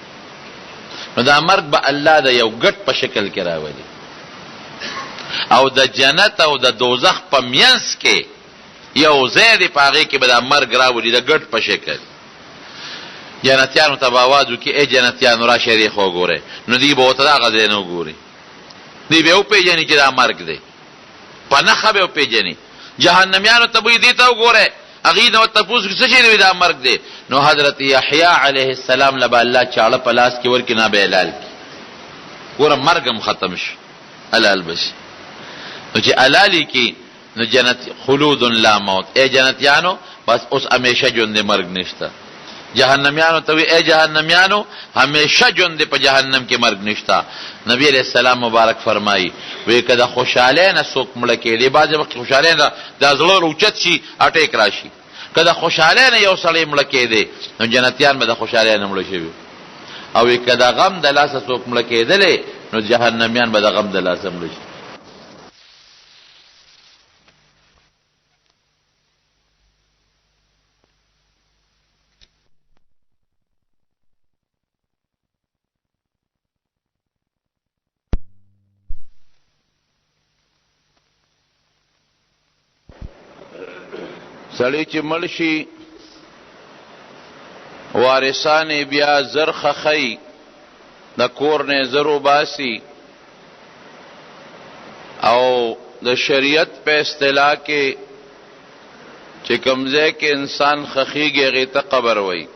نو دا مرګ به الله د یو ګټ په شکل کې راولي، او د جنت او د دوزخ په مینس کې یو ځای دی، په هغې کې به دا مرګ راولي د ګټ په شکل. جنتیانو ته به آواز وکړي ای جنتیانو راشئ دې خوا وګورئ، نو دوی به ورته دغه ځای نه وګوري، دوی به وپېژني چې دا مرګ دی، په نښه به وپېژني. جهنمیانو ته به دې ته وګورئ، هغې نه ورته تپوس کړي څه شی دی دا مرګ دی نو حضرت یحیی علیه السلام له به الله چاړه په لاس کې ورکړي نه به حلال کړي ګوره مرګ هم ختم شي حلال به شي نو چې حلالي کړي نو جنت خلود لا موت ای جنتیانو بس اوس همیشه ژوند مرګ نشته جهنمیانو ته وی ای جهنمیانو همیشه ژوند په جهنم کې مرګ نشته نبی علیہ السلام مبارک فرمایي وی کده خوشاله نه څوک مړ کېږي بعضې وخت خوشاله نه د زړه روچت شي اټیک راشي کده خوشاله نه یو سړی مړ کېدی نو جنتیان به د خوشاله نه مړ شوي او کده غم د لاسه څوک مړ کېدلی نو جهنمیان به د غم د لاسه مړ شي سړی چې مړ شي وارثان بیا زر خخی د کور نه زر وباسي او د شریعت په اصطلاح کې چې کوم ځای کې انسان خخیږي هغې ته قبر وایي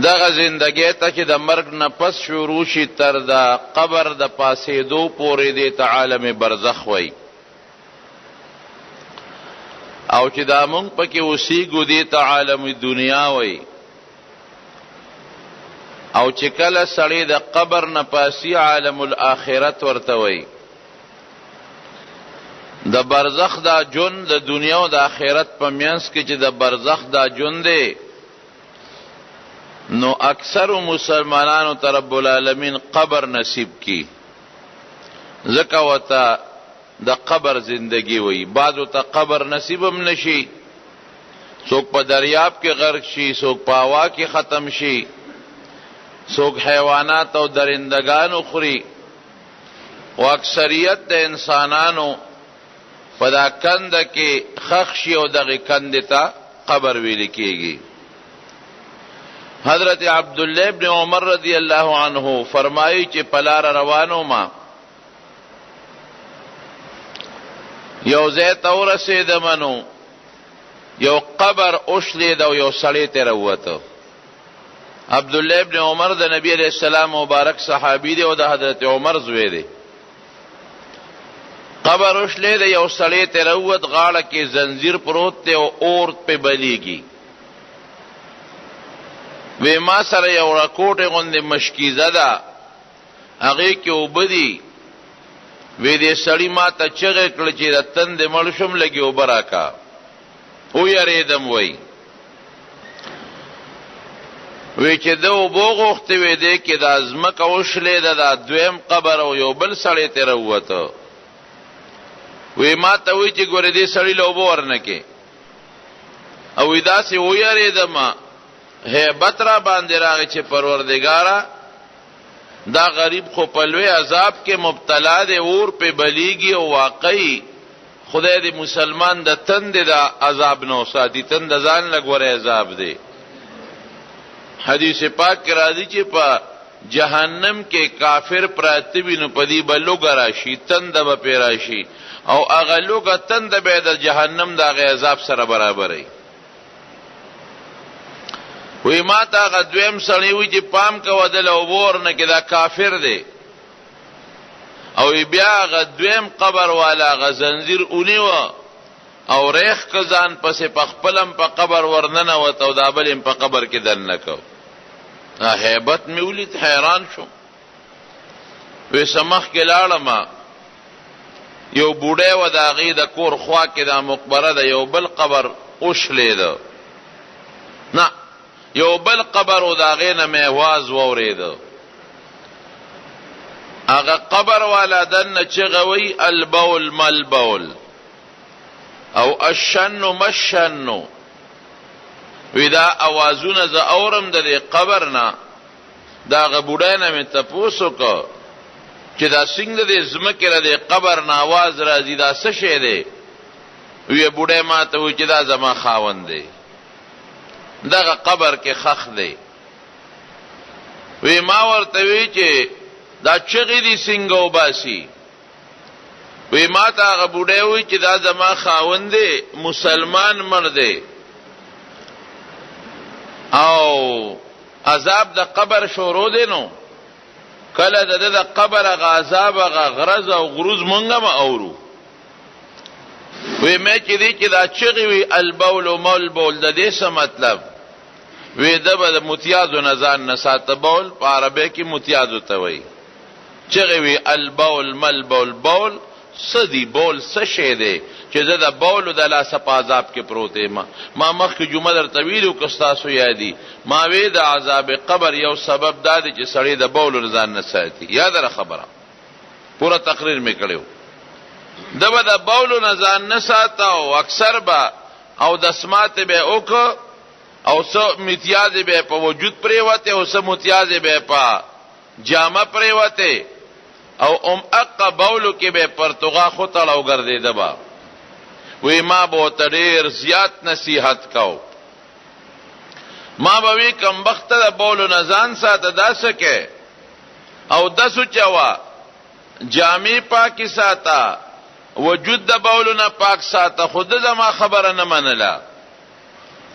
دغه زندګۍ ته چې د مرګ نه پس شروع شي تر د قبر د پاسېدو پورې دې ته عالم برزخ وایي او چې دا مونږ پکې اوسېږو دې ته عالم دنیا وایي او چې کله سړی د قبر نه پاسي عالم الاخرت ورته وایي د برزخ دا ژوند د دنیا او د آخرت په منځ کې چې د برزخ دا ژوند دی نو اکثر مسلمانانو ته رب العالمین قبر نصیب کی ځکه ورته د قبر زندگی وی بعضو ته قبر نصیب هم نشي څوک په دریاب کې غرق شي څوک په هوا کې ختم شي څوک حیوانات او درندگانو خوري او اکثریت د انسانانو په دا کنده کې خښ شي او دغه کنده ته قبر ویل کېږي حضرت عبدالله ابن عمر رضی الله عنه فرمایي چې په لاره روانو ما یو ځای ته ورسېدم نو یو قبر اوښلېد او یو سړی ترې راووته عبدالله ابن عمر د نبی علیہ السلام مبارک صحابي دی او د حضرت عمر زوی دی قبر اوښلېد یو سړی ترې راووت غاړه کې زنځیر پروت دی او اور پې بلیږي وی ما سره یو راکوټې غوندې مشکیزه ده هغې کې اوبه دي وی دې سړي ما ته چغې کړه چې د تندې مړ شم لږې اوبه راکا ویرېدم وی وی چې ده اوبه غوښتې وی دې کې دا ځمکه وشلېده دا دویم قبر او یو بل سړی ترې راووته وی ما ته وی چې ګورې دې سړي له اوبه ورنکې او وی داسې ویرېدم هیبت را باندې راغی چې پروردګاره دا غریب خو په لوی عذاب کې مبتلا دی اور پې بلیږي او واقعي خدای دې مسلمان د تندې د عذاب نه وساتي تند ځان له ګورې عذاب دی حدیث پاک کې راځي چې په جهنم کې کافر پراته وي نو په دې به لوږه راشي تنده به پې راشي او هغه لوږه تنده به د جهنم د هغې عذاب سره برابروي وی ما تا هغه دویم سړی وي چې پام کوه د له اوبو ورنه کې دا کافر دی او بیا هغه دویم قبر والا هغه زنځیر ونیوه او ریخ که ځان پسې په خپلم په قبر ورننوت او دا بل هم په قبر کې دننه کو هیبت مې ولید حیران شو وی سمخ کې لاړم یو بوډی و د هغې د کور خوا کې دا مقبره ده یو بل قبر اوښلېده نه یو بل قبر و دا غې نه مې اواز واورېده هغه قبر والا دننه چغه وی البول مالبول او الشن مشن وی دا اوازونه زه اورم د دې قبر نه د هغه بوډۍ نه مې تپوس وکړه چې دا څنګه د دې ځمکې نه د قبر نه اواز راځي دا څه شی دی وی بوډۍ ما ته وی چې دا زما خاوند دی دغه قبر کې خخ دی وی ما ورته وی چې دا چغې دي څنګه وباسي وی ما ته هغه بوډۍ وی چې دا زما خاوند دی مسلمان مرد دی او عذاب د قبر شروع دی نو کله د قبر هغه عذاب هغه غرض او غروز مونږ هم اورو وی مې چې دی چې دا چغې وي البول مول بول د دې څه مطلب وی د به د متیازو نه ځان نه ساته بول په عربی کې متیازو ته وایي چغې وي البول مل بول بول څه دی بول څه شی دی چې زه د بولو د لاسه په عذاب کې پروت یم ما مخکې جمعه درته ویلي که ستاسو یادي ما وی د عذاب قبر یو سبب دا دی چې سړی د بولو نه ځان نه ساتي یاده خبره پوره تقریر مې کړی و د به د بولو نه ځان نه ساته او اکثر به او دسمات به وکړه او څه متیازې به په وجود پرېوتې او څه متیازې به په جامه پرېوتې او اقا بولو کې به پرتغا خو تړاو ګرځېده به وی ما به ورته ډېر زیات نصیحت کو ما به وی کمبخته د بولو نه ځان ساته داسې کې او دسو چوه جامې پاکې ساته وجود د بولو نه پاک ساته خود زما خبره نه منله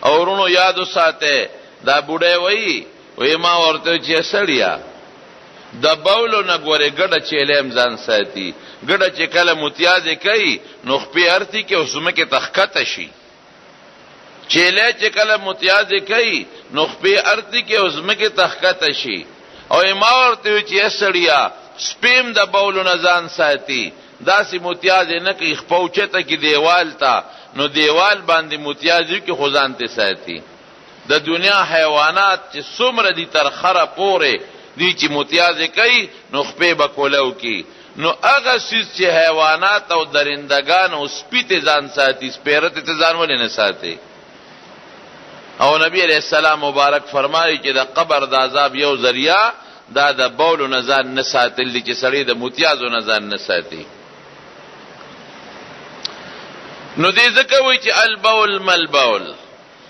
او ورونو یادو ساته دا بوډۍ وی ما ورته چې سړیا د بولو نه ګورې ګډه چیلیم ځان ساتي ګډه چې کله متیازې کوي نو خپې ارتي کې او ځمکې ته ښکته شي چیلی چې کله متیازې کوي نو خپې ارتي کې او ځمکې ته ښکته شي او ما ورته وی چې سړیا سپیم د بولو نه ځان ساتي داسې متیازې نه کوي خپه اوچته کې دیوال ته نو دیوال باندې متیازې کې خو ځان ته ساتي د دنیا حیوانات چې څومره دي تر خره پورې دی چې متیازې کوي نو خپې به کولو کی نو هغه څیز چې حیوانات او درندگان او سپي ته ځان ساتي سپیره ته ځان ولې نه ساتي او نبی علیہ السلام مبارک فرمایي چې د قبر د عذاب یو ذریعہ دا د بولو نه ځان نه ساتل دي چې سړی د متیازو نه ځان نه ساتي نو دې ځکه وایي چې البول مل بول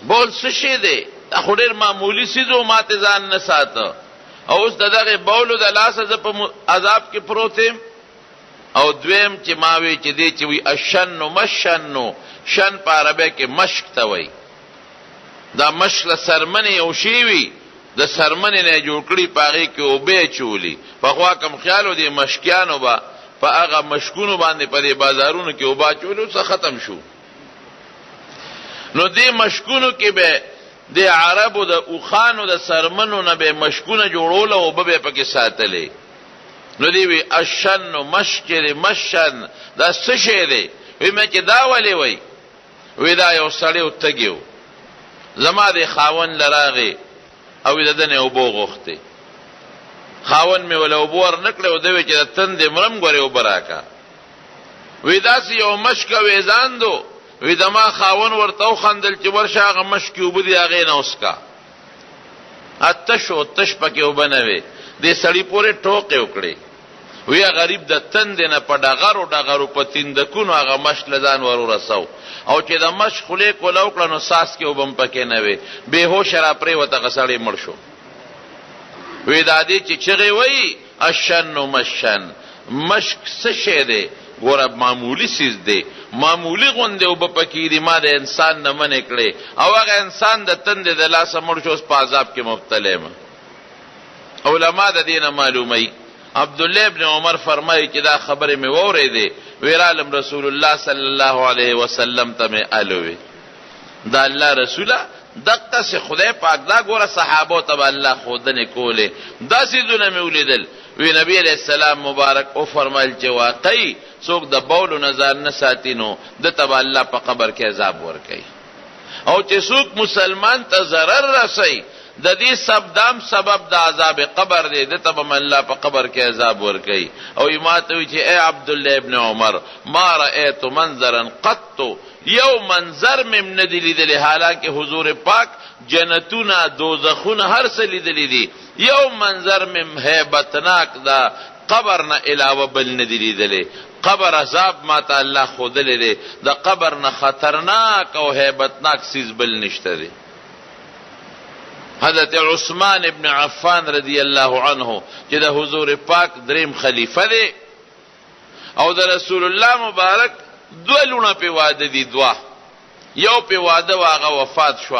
بول څه شی دی دا خو ډېر معمولي څیز و ما ته ځان نه ساته او اوس د دغه بولو د لاسه زه په عذاب کې پروت یم او دویم چې ما وی چې دی چې وی اشنو مشنو شن په عربی کې مشک ته وایي دا مشک له سرمنې یو شی وي د سرمنې نه جوړ کړي په هغې کې اوبه اچولي پخوا کوم خیال و دې مشکیانو به په هغه مشکونو باندې په دې بازارونو کې اوبه اچولي اوس ختم شو نو دې مشکونو کې به د عربو د اوخانو د سرمنو نه به مشکونه جوړول او به پکې ساتلې نو دی وی اشن مشکر مشن دا څه شی دی وی مې چې دا ولې وی دا یو سړی او تګیو زما د خاون لراغه او د دنه او بو غوخته خاون مې ولا وبور نکړو او دوی چې تند مرم غوري او براکا وی دا سی یو مشک وېزان دو وی دما خاون ورته خندل چې ورشه هغه مشکی وبدي هغه نه اوسکا اتشو تش پکې وبنوي دې سړی پورې ټوکې وکړي وی غریب د تند نه په ډغرو په تیندکونو هغه مش لزان ورو رسو او چې د مش خلې کولو کړه نو ساس کې وبم پکې نه وي به هوش را پرې وته غسړې مړ شو وی دادی چې چغې وی اشن مشن مشک څه شه دی ګوره معمولی سیز دی معمولی غونډه او بپکی دی ما د انسان نه منې کړې او هغه انسان د تند د لاسه مړ شو په عذاب کې مبتلا یم علما د دینه معلومي عبد الله ابن عمر فرمایي چې دا خبره مې وورېده ویرالم رسول الله صلی الله علیه وسلم ته مې الوي دا الله رسوله دقه سه خدای پاک دا ګوره صحابه ته الله خودنه کوله دا سيزونه مې ولیدل وی نبی علیہ السلام مبارک او فرمایل چې واقعي څوک د بولو نظر نه ساتینو د تبع الله په قبر کې عذاب ورکي او چې څوک مسلمان ته ضرر رسي د دې سبب د عذاب قبر دی د تبع الله په قبر کې عذاب ورکي او یماته وی چې اے عبد الله ابن عمر ما رأيت منظرا قط یو منظر مم ندی لیدلی حالانکه حضور پاک جنتونه دوزخونه هر څه لیدلی دي یو منظر مم هیبتناک دا قبر نه علاوه بل ندی لیدلی قبر عذاب ما ته الله خودلی دی د قبر نه خطرناک او هیبتناک سیز بل نشته دی حضرت عثمان ابن عفان رضی الله عنه چې د حضور پاک دریم خلیفہ دی او د رسول الله مبارک دوه لونه په واده دي، دوه، یو په واده واغه وفات شو،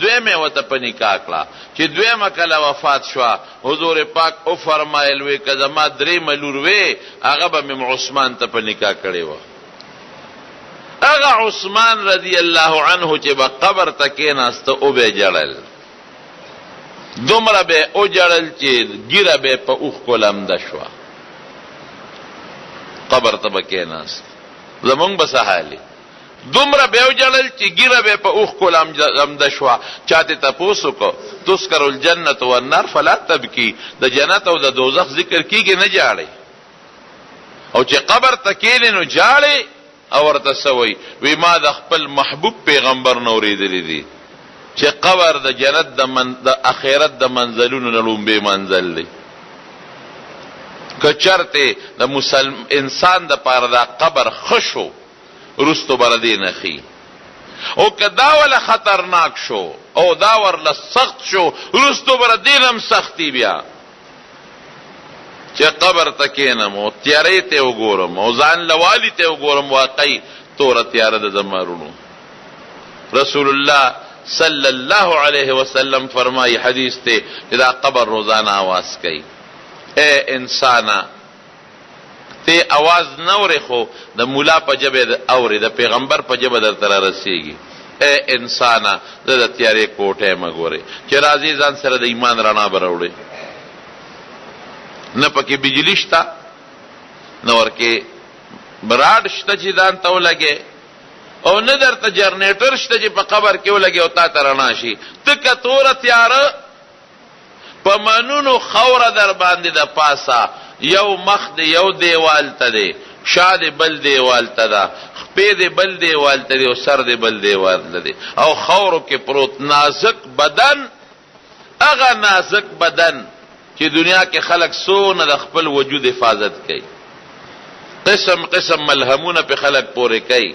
دویمه وته په نکاح کړه. چې دویمه کله وفات شو حضور پاک او فرمایل وی کله ما درې ملور وی هغه به عثمان ته په نکاح کړي و. هغه عثمان رضی الله عنه چې په قبر ته کېناسته او به جړل، دومره به او جړل چې ګیره به په اوخ کولم د شو، قبر ته به کېناست. زمونږ به سهالي دومره به او جړل چې ګیره به په اوخ کولم د شو. چاته تاسو کو تذکر الجنه والنار فلا تبکی، د جنت او د دوزخ ذکر کیږي نه جاړي، او چې قبر ته کېنې نو جاړي. او ورته سوي وی ما د خپل محبوب پیغمبر نوریدلی دي چې قبر د جنت د اخرت د منزلونو نه لومبه منزل دی. که چرته د انسان د پاره د قبر خشو رستو برده نخی، او که دا ولا خطرناک شو او دا ورله سخت شو رستو برده نم سختی بیا. چې قبر ته کېنم او تیارې ته وګورم او ځان لوالي ته وګورم، واقعي توره تیاره د زمارونو. رسول الله صلی الله علیه وسلم فرمایي حدیث ته چې دا قبر روزانه आवाज کوي، اے انسانا ته आवाज نه اورې خو د مولا په جبه اورې، د پیغمبر په جبه درته رسیږي. اے انسانا د تیارې کوټه مګورې چې راځي ځان سره د ایمان رڼا براوړي. نه پکې بجلی شته، نه ورکې براډ شته چې ځان ته ولګې، او نه درته جرنیټر شته چې په قبر کې ولګې او تا ته رڼا شي. تکه توره تیاره په منونو خوره در باندې د پاسه، یو مخ دی یو دیوال ته دی، شا دی بل دیوال ته ده، خپې دی بل دیوال ته دی، او سر دی بل دیوال ته دی، او خورو کې پروت نازک بدن. هغه نازک بدن چې دنیا کې خلق سونه د خپل وجود حفاظت کوي، قسم قسم ملهمونه په خلق پورې کوي،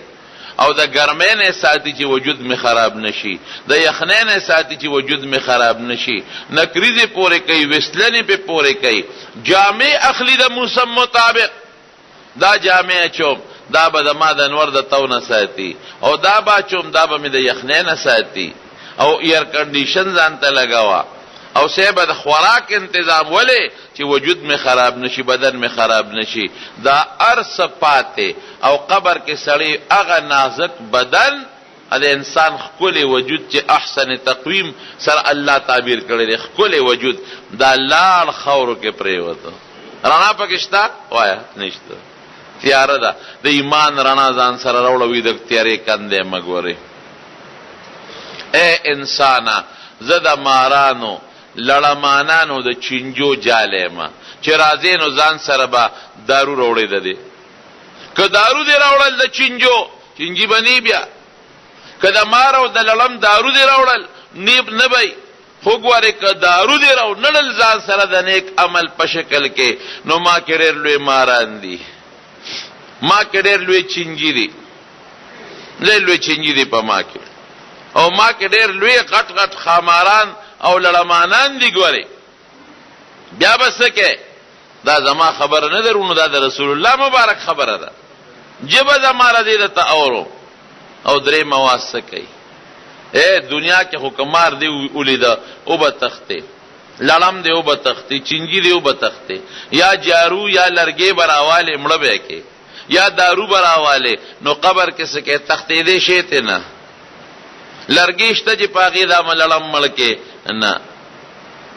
او د ګرمۍ نه ساتي چې وجود می خراب نشي، د یخنۍ نه ساتي چې وجود می خراب نشي، نکریزې پورې کوي، وسلنې په پورې کوي، جامې اخلي د موسم مطابق. دا جامې چوم دا به د ما د انور د تو نه ساتي، او دا با چوم دا به مې د یخنۍ نه ساتي، او ایر کنډیشن ځان ته لګاوه، او سیبه د خوراک انتظام ولې چې وجود می خراب نشي، بدن می خراب نشي. دا ارس پاته او قبر کې سړی هغه نازک بدن د انسان خپل وجود چې احسن تقویم سره الله تعبیر کړی دی، خپل وجود دا لال خورو کې پریوته. رڼا پکې شته وایا نشته، تیاره ده. د ایمان رڼا ځان سره راوړوي، د تیارې کندې مګوري. اے انسانا زه د مارانو لړمانانو د چینجو جاله ما چې راځي نو ځان سره به دارو راوړی ده. که دارو دی راوړل د چینجو چینجی بنی بیا، که د مار او د لړم دارو دی راوړل نیب نه بی. خو ګوره که دارو دی راوړل ځان سره د نیک عمل په شکل کې، نو ما کې ډېر لوی ماران دي، ما کې ډېر لوی چینجی دي، ډېر لوی چینجی دي په ما کې، او ما کې ډېر لوی غټ غټ خاماران او لړمانان دي. ګوره بیا به څه کې؟ دا زما خبره نه درونو، دا د رسول الله مبارک خبره ده. جبه زما رضی ده ته اورو. او درې مواز څه کوي؟ اے دنیا کې حکمار دی ولیده او به تخته، لړم دی او به تخته، چینجی دی او به تخته، یا جارو یا لرګې براواله مړه به کې، یا دارو براواله. نو قبر کې څه کې؟ تخته دې شی ته نه لرګې شته چې پاغي دا لړم مړ کې نه.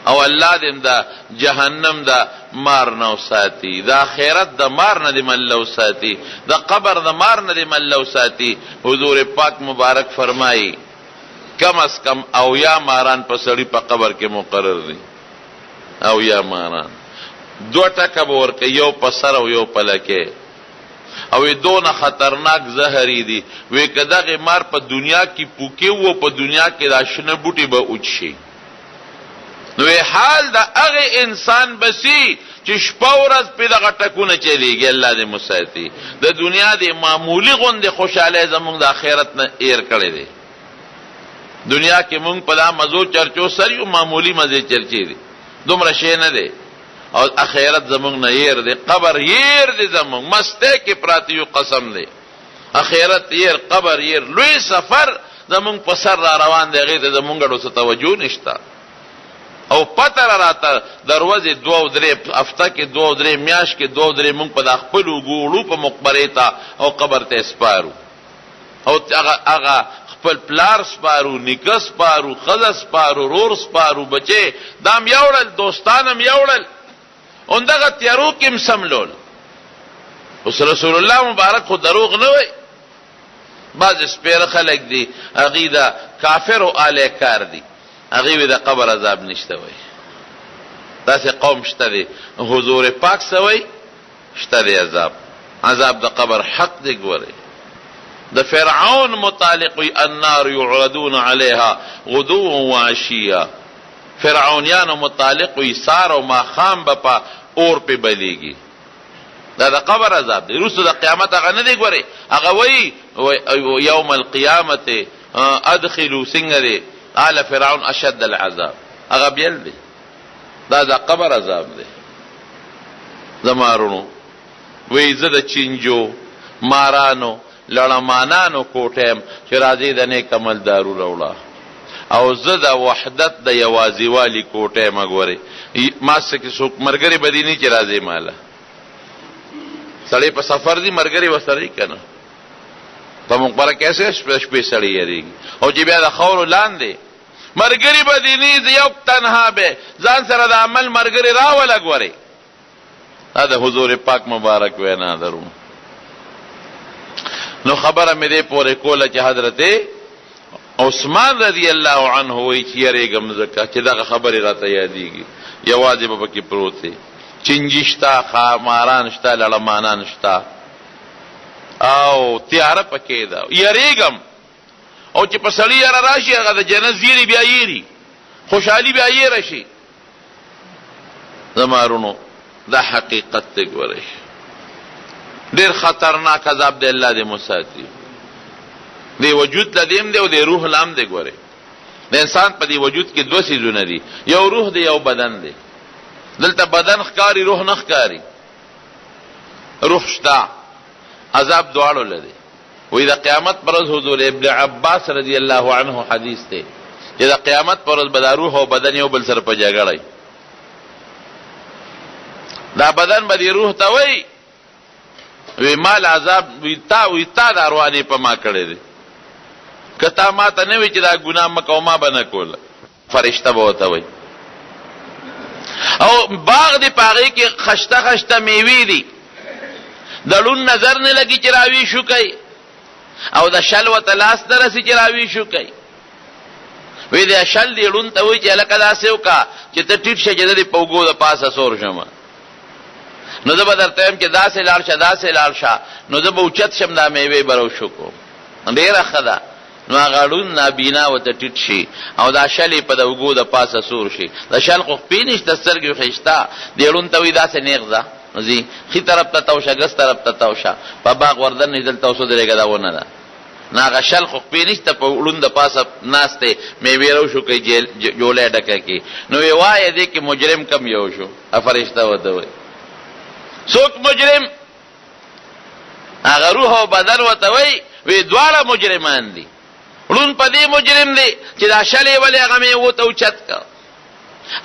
او الله دې دا جهنم دا مار نو ساتي، دا آخرت دا مار نه دې ملو ساتي، دا قبر دا مار نه دې ملو ساتي. حضور پاک مبارک فرمایي کم از کم او یا ماران په سړی په قبر کې مقرر دي، او یا ماران. دو ټکه به ورکه، یو په سر او یو په لکې، او دونه خطرناک زهری دي. وی که دغه مار په دنیا کې پوکې و، په دنیا کې دا شنه بوټي به اوچ شي. نو حال دا هغه انسان بسی چې شپه ورځ په دغه ټکونه چلیږي. الله دې مساتي. د دنیا د معمولی غوندې خوشاله زمونږ د آخرت نه ایر کړی دی. دنیا کې مونږ په دا مزو چرچو سر یو معمولی مزې چرچې دي، دومره شی نه دی. او اخرت زمونږ نه ير دی، قبر ير دی زمونږ، مسته کې پراته یو قسم دی. اخرت ير، قبر ير، لوی سفر زمونږ په سر را روان دی، هغې ته زمونږ ډو څه توجه نشته. او پته راته دروازې 2 او 3 هفته کې 2 او 3 میاشت کې 2 او 3 مونږ په د خپلو ګوړو په مقبرې ته او قبر ته سپارو، او هغه خپل پلار سپارو، نیکه سپارو، ښځه سپارو، رور سپارو، بچې دام یوړل، دوستانم یوړل، اندغه تیارو کې م سملول. اوس رسول الله مبارک خو دروغ نه وی. بعض سپیره خلک دي هغې د کافر او اهل کار دي، هغې وی د قبر عذاب نشته وی. داسې قوم شته دی، حضور پاک څه وی؟ شته دی عذاب. عذاب د قبر حق دی. ګورئ د فرعون متعلق وی النار یعرضون علیها غدوا وعشیا. فرعونیانو متعلق وی سار او ماښام به په اور پې بلیږي. دا د قبر عذاب دی. وروسته د قیامت هغه نه دی. ګورئ هغه وی یوم القیامت ادخلوا څنګه دی آل فرعون اشد العذاب. هغه بیل دی. دا د قبر عذاب دی. زمارونو وی زه د چینجو مارانو لړمانانو کوټیم چې راځي د نیک عمل دارو راوړه، او زه د وحدت د یوازیوالي کوټیم. ګورئ ما څه څوک ملګري بدي نه چې راځي ماله. سړی په سفر دی ملګري ورسره یې که نه، په مقبره کیسې شپې سړی یېرېږي. او چې بیا د خاورو لاندې ملګري بدي نه زه یو تنها به ځان سره د عمل ملګري راوله. ګورئ دا د حضور پاک مبارک وینا درو. نو خبره مې دې پورې کوله چې حضرت عثمان رضی الله عنه وی چې یریږم ځکه چې دغه خبرې راته یادېږي. یوازې به پکې پروت دی، چنجي شته، خاماران شته، لړمانان شته، او تیاره پکې ده. یریږم او چې په سړي یاره راشي هغه د جنت زیري بیا یېري، خوشحالي بیا یېره شي. زمارونو دا حقیقت دی. ګورئ ډېر خطرناک عذاب دی. الله دې مساتي. دی وجود لدیم دی او دی روح لام دی. ګورئ د انسان په دی وجود کې 2 څیزونه دي، یو روح دی یو بدن دی. دلته بدن ښکاري، روح نه ښکاري. روح شته، عذاب دواړو لدی. وی د قیامت پر ورځ حضور ابن عباس رضی الله عنه حدیث دی چې د قیامت پر ورځ به دا روح او بدن یو بل سره په جګړه. دا بدن به دی روح ته وی وی مال عذاب وی تا دا روانې په ما کړی دی، که تا ما ته نه وی چې دا ګناه مه کوه ما به نه کوله. فرشته به ورته وی. او باغ دی په هغې کې خشته خشته میوې دي، د لون نظر نه لګي چې راوي شو کوي، او د شل ورته لاس نه رسي چې راوي شو کوي. وی د شل دی لون ته وایي چې هلکه داسې وکړه چې ته ټیټ شه چې د دې په اوږو د پاسه سور شمه. نو زه به درته وایم چې داسې لاړ شه داسې لاړ شه، نو زه به اوچت شم دا میوې به روشو کوم. ډېره ښه ده. نو هغه ړوند نابینا ورته ټیټ شي او دا شل یې په د اوږو د پاسه سور شي. د شل خو خپې نشته، سترګې خو شته. دې ړوند ته وایي داسې نیغ ځه، ځي ښي طرف ته تاو شه، ګس طرف ته تاو شه، په باغ وردن نه دلته اوس ودرېږه دا ونه ده. نه هغه شل خو خپې نشته، په ړوند د پاسه ناست دی، میوې روشو کوي، جولی ډکه کړي. نو وی وایه دې کې مجرم کم یو شو. فرشته ورته وایي څوک مجرم؟ هغه روح او بدن ورته وایي وی دواړه مجرمان دي. ړوند په دې مجرم دی چې دا شل یې ولې هغه میوو ته اوچت کړ،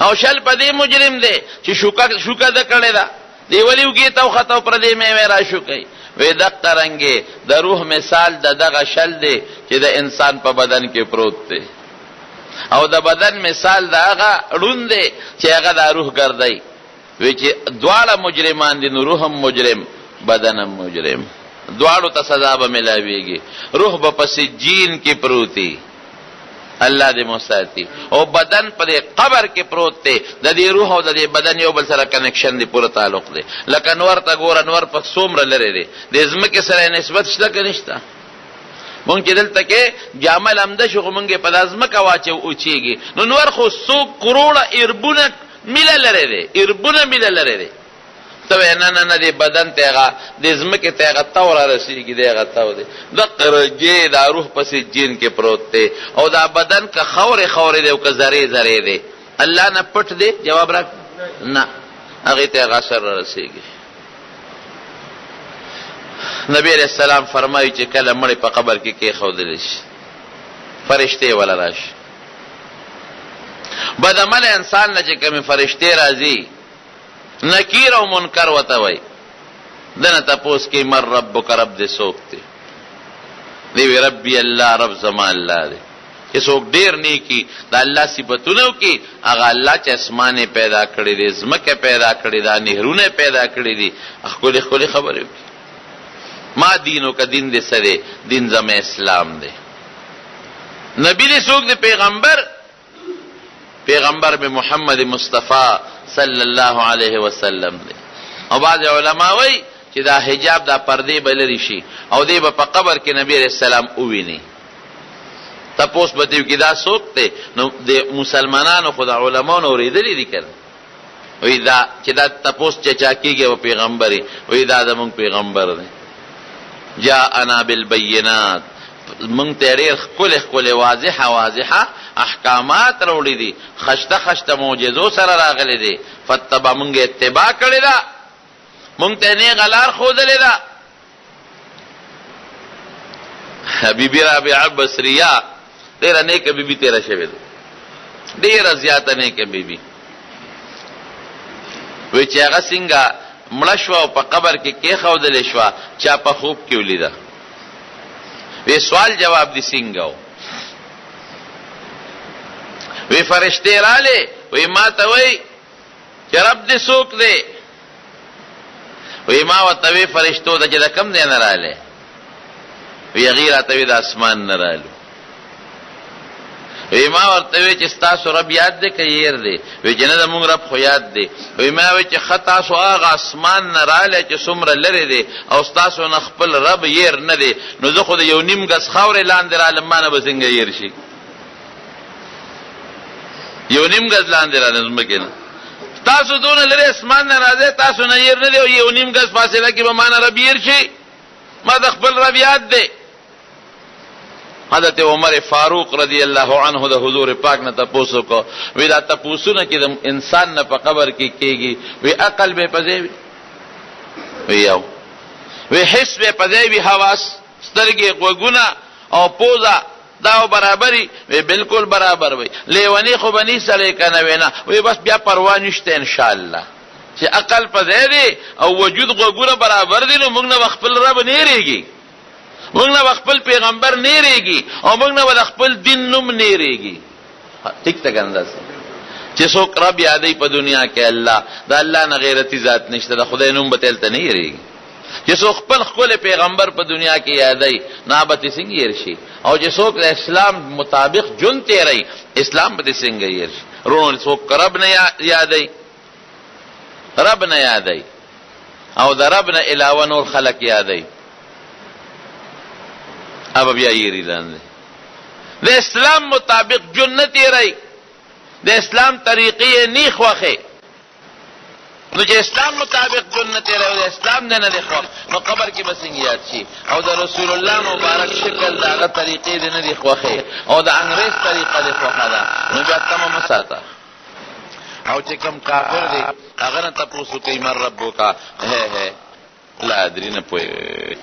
او شل په دې مجرم دی چې شوکه ده کړې ده، دی ولې اوږې ته وخته او پر دې میوې راشو کوي. وی دقه رنګې د روح مثال د دغه شل دی چې د انسان په بدن کې پروت دی، او د بدن مثال د هغه ړوند دی چې هغه دا روح ګرځي. وی چې دواړه مجرمان دي، نو روح هم مجرم بدن هم مجرم، دواړو ته سزا به ملاویږي. روح به په سجین کې پروتي، الله دې مساتي، او بدن په قبر کې پروت دی. د دې روح او د دې بدن یو بل سره کنیکشن دی، پوره تعلق دی. لکه انور ته ګوره، انور په څومره لرې دی، د ځمکې سره نسبت شته که نشته؟ مونږ چې دلته کې جامه لمده شو خو مونږ یې په دا ځمکه واچو اوچېږي، نو انور خو 100 کروړه اربونه میله لرې دی، اربونه میله لرې دی. ته وایې نه نه نه دې بدن ته هغه دې ځمکې ته هغه تاو را رسېږي، دی هغه تاو دی. دقه رګې دا روح په سجین کې پروت دی، او دا بدن که خورې خورې دی او که ذرې ذرې دی. الله نه پټ دی؟ جواب را نه. هغې ته هغه اثر را رسېږي. نبی علیہ السلام فرمایي چې کله مړی په قبر کې کېښودلی شي فرشتې وله راشي. بدعمل انسان نه چې کومې فرشتې راځي نکیر او منکر ورته وایي دنه تپوس کوي من ربک رب دې څوک دی؟ دی وی ربي الله رب زما الله دی. چې څوک ډېر نیکي د الله صفتونه وکړي هغه الله چې اسمانې پیدا کړي دي ځمکه پیدا کړي ده نهرونه پیدا کړي دي ښکلې ښکلې خبرې وکړي. ما دینو که دین دې څه دی؟ دین زما اسلام دی. نبی دې څوک دی؟ پیغمبر به محمد مصطفی صلی الله علیه وسلم دی. او بعض علما وایي چې دا حجاب دا پردې به لرې شي او دی به په قبر کې نبی علیہ السلام وویني. تپوس به دې وکړي دا څوک دی؟ نو د مسلمانانو خو د علماو نه اورېدلي دي که نه وایي دا چې دا تپوس چې چا کېږي به پیغمبر یې وایي دا زمونږ پیغمبر دی. جاءنا بالبینات مونږ ته ډېر ښکلې ښکلې واضحه احکامات راوړي دي خشته معجزو سره راغلي دي. فتبع مونږ اتباع کړې ده مونږ ته نیغه لار ښودلې ده. بیبي رابعه بصریه ډېره نیکه بیبي تېره شوې ده ډېره زیاته نیکه بیبي وایي چې هغه څنګه مړه شوه او په قبر کې کېښودلې شوه چا په خوب کې ولیده. وی سوال جواب دی څنګه و؟ وی فرشتې رالې وی ما ته وی چې رب دې څوک دی؟ وی ما ورته وی فرشتو ته چې د کوم ځای نه رالې؟ وی هغې راته وی د اسمان نه رالو. وی ما ورته وی چې ستاسو رب یاد دی که یېر دی؟ وی چې نه زمونږ رب خو یاد دی. وی ما وی چې ښه تاسو هغه اسمان نه رالی چې څومره لرې دی او ستاسو نه خپل رب یېر نه دی نو زه خو د یو نیم ګز خاورې لاندې رالم ما نه به څنګه یېر شي؟ یو نیم ګز لاندې رالم ځمکې نه تاسو دونه لرې اسمان نه راځئ تاسو نه یېر نه دی او یو نیم ګز فاصله کې به ما نه رب یېر شي؟ ما د خپل رب یاد دی. حضرت عمر فاروق رضی الله عنه د حضور پاک نه تپوس وکړو وی دا تپوسونه چې د انسان نه په قبر کې کېږي وی عقل به په ځای وي؟ وی یو. وی حس به په ځای وي حواس سترګې غوږونه او پوزه دا برابري؟ وی بالکل برابر وي. لیونی خو به نی سړی که نه وی نه وی بس بیا پروا نشته انشاءالله چې عقل په ځای دی او وجود غوږونه برابر دي نو موږ نه به خپل رب نه هېرېږي موږ نه به خپل پیغمبر نه هېرېږي او موږ نه به د خپل دین نوم نه هېرېږي. ټیک ته که اندازه چې څوک رب یادوي په دنیا کې الله د الله نه غیرتي ذات نشته د خدای نوم به تل ته نه هېرېږي. چې څوک خپل ښکلی پیغمبر په دنیا کې یادوي نو هغه به ترې څنګه هېر شي او چې څوک د اسلام مطابق ژوند تېروي اسلام به ترې څنګه هېر شي. وروڼو څوک رب نه یادوي رب نه یادوي او د رب نه علاوه نور خلک یادوي اب بیا یېرېدان دی. د اسلام مطابق ژوند نه تېروي د اسلام طریقې یې نه خوښې نو چې اسلام مطابق ژوند نه تېروي د اسلام دی نه دی خوښ نو قبر کې به څنګه یاد شي او د رسول الله مبارک شکل د هغه طریقې دی نه دی خوښې او د انګریز طریقه دی خوښه ده نو بیا تمه مه ساته. او چې کوم کافر دی هغه نه تپوس وکړئ من ربک لا ادري نه پوهېږي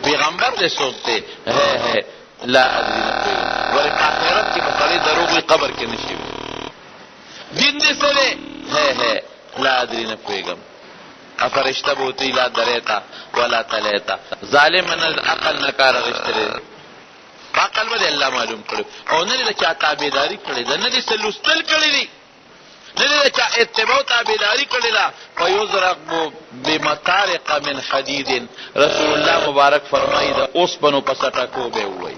پیغمبر دې څوک دی لا ادري نه پوهېږي ولې په آخرت کې به سړی دروغ وي قبر کې نه شي دین دې څه دی لا ادري نه پوهېږم. فرشته به ورته لا دریته ولا تلیته ظالم نه عقل نه کار اخیستلی عقل به دې الله معلوم کړی او نه دې د چا تابعداري کړې ده نه دې څه لوستل کړي دي نه دې د چا اتباع او تابعداري کړې ده. فیضرب بمطارق من حدید رسول الله مبارک فرمایي د اوسپنو په سټکو به ووایي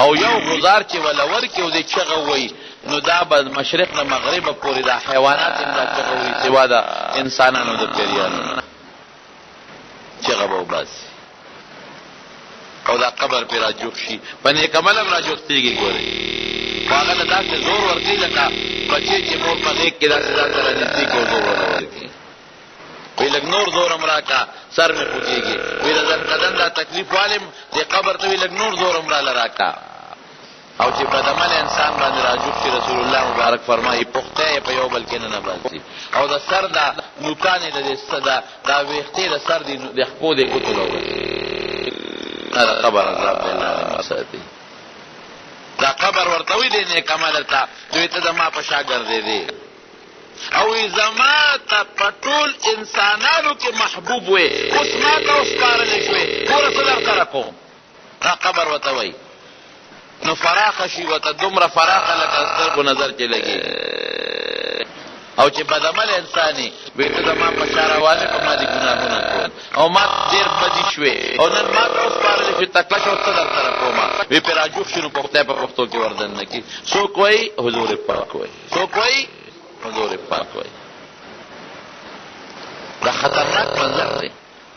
او یو غزار چې وله ورکړي او دې چغه ووایي نو دا به مشرق نه مغربه پورې دا حیوانات هم دا چغه ووایي سوا د انسانانو د پیریانو چغه به وباسي او دا قبر پې راجوخ شي په نیک عمل هم راجوختېږي ګورئ خو هغه له داسې زور ورکوي لکه بچې چې مور په غېږ کې داسې ځان سره نږدې کړي او زور ورته ورکوي وی لږ نور زور هم راکړه سر مې خوږېږي وی د زنقدن دا تکلیف والم دې قبر ته وی لږ نور زور هم راله راکړه او چې بدعمل انسان باندې راجوب شي رسول الله مبارک فرمایي پخته په یو بل کې نه باسي او د سر دا نوکانې د صدا دا ویختې د سر دی د خپو د کوتلو دا قبر عذاب الله ساتي دا قبر ورته وی دی نیک عمل ته دوی ته د ما په شاګرد دی او زما ته پټول انسانانو کې محبوب وي اوس ما ته اوس پارل شوي پورا صدر سره کوم دا قبر ورته وی نو فراخ شي وته دومره فراخه لکه سترګو نظر کې لګي او چې بدعمل انساني بیرته د ما په شاروانه په ما دي ګناهونه کول او ما ډېر بدي شوې او نن ما ته اوس پارل شي تکلش او صدر سره کومه وی پر راجوخ شنو پخته په پښتو کې وردن نه کی څوک وای حضور پاک وای څوک وای حضور پاک وای دا خطرناک منظر دی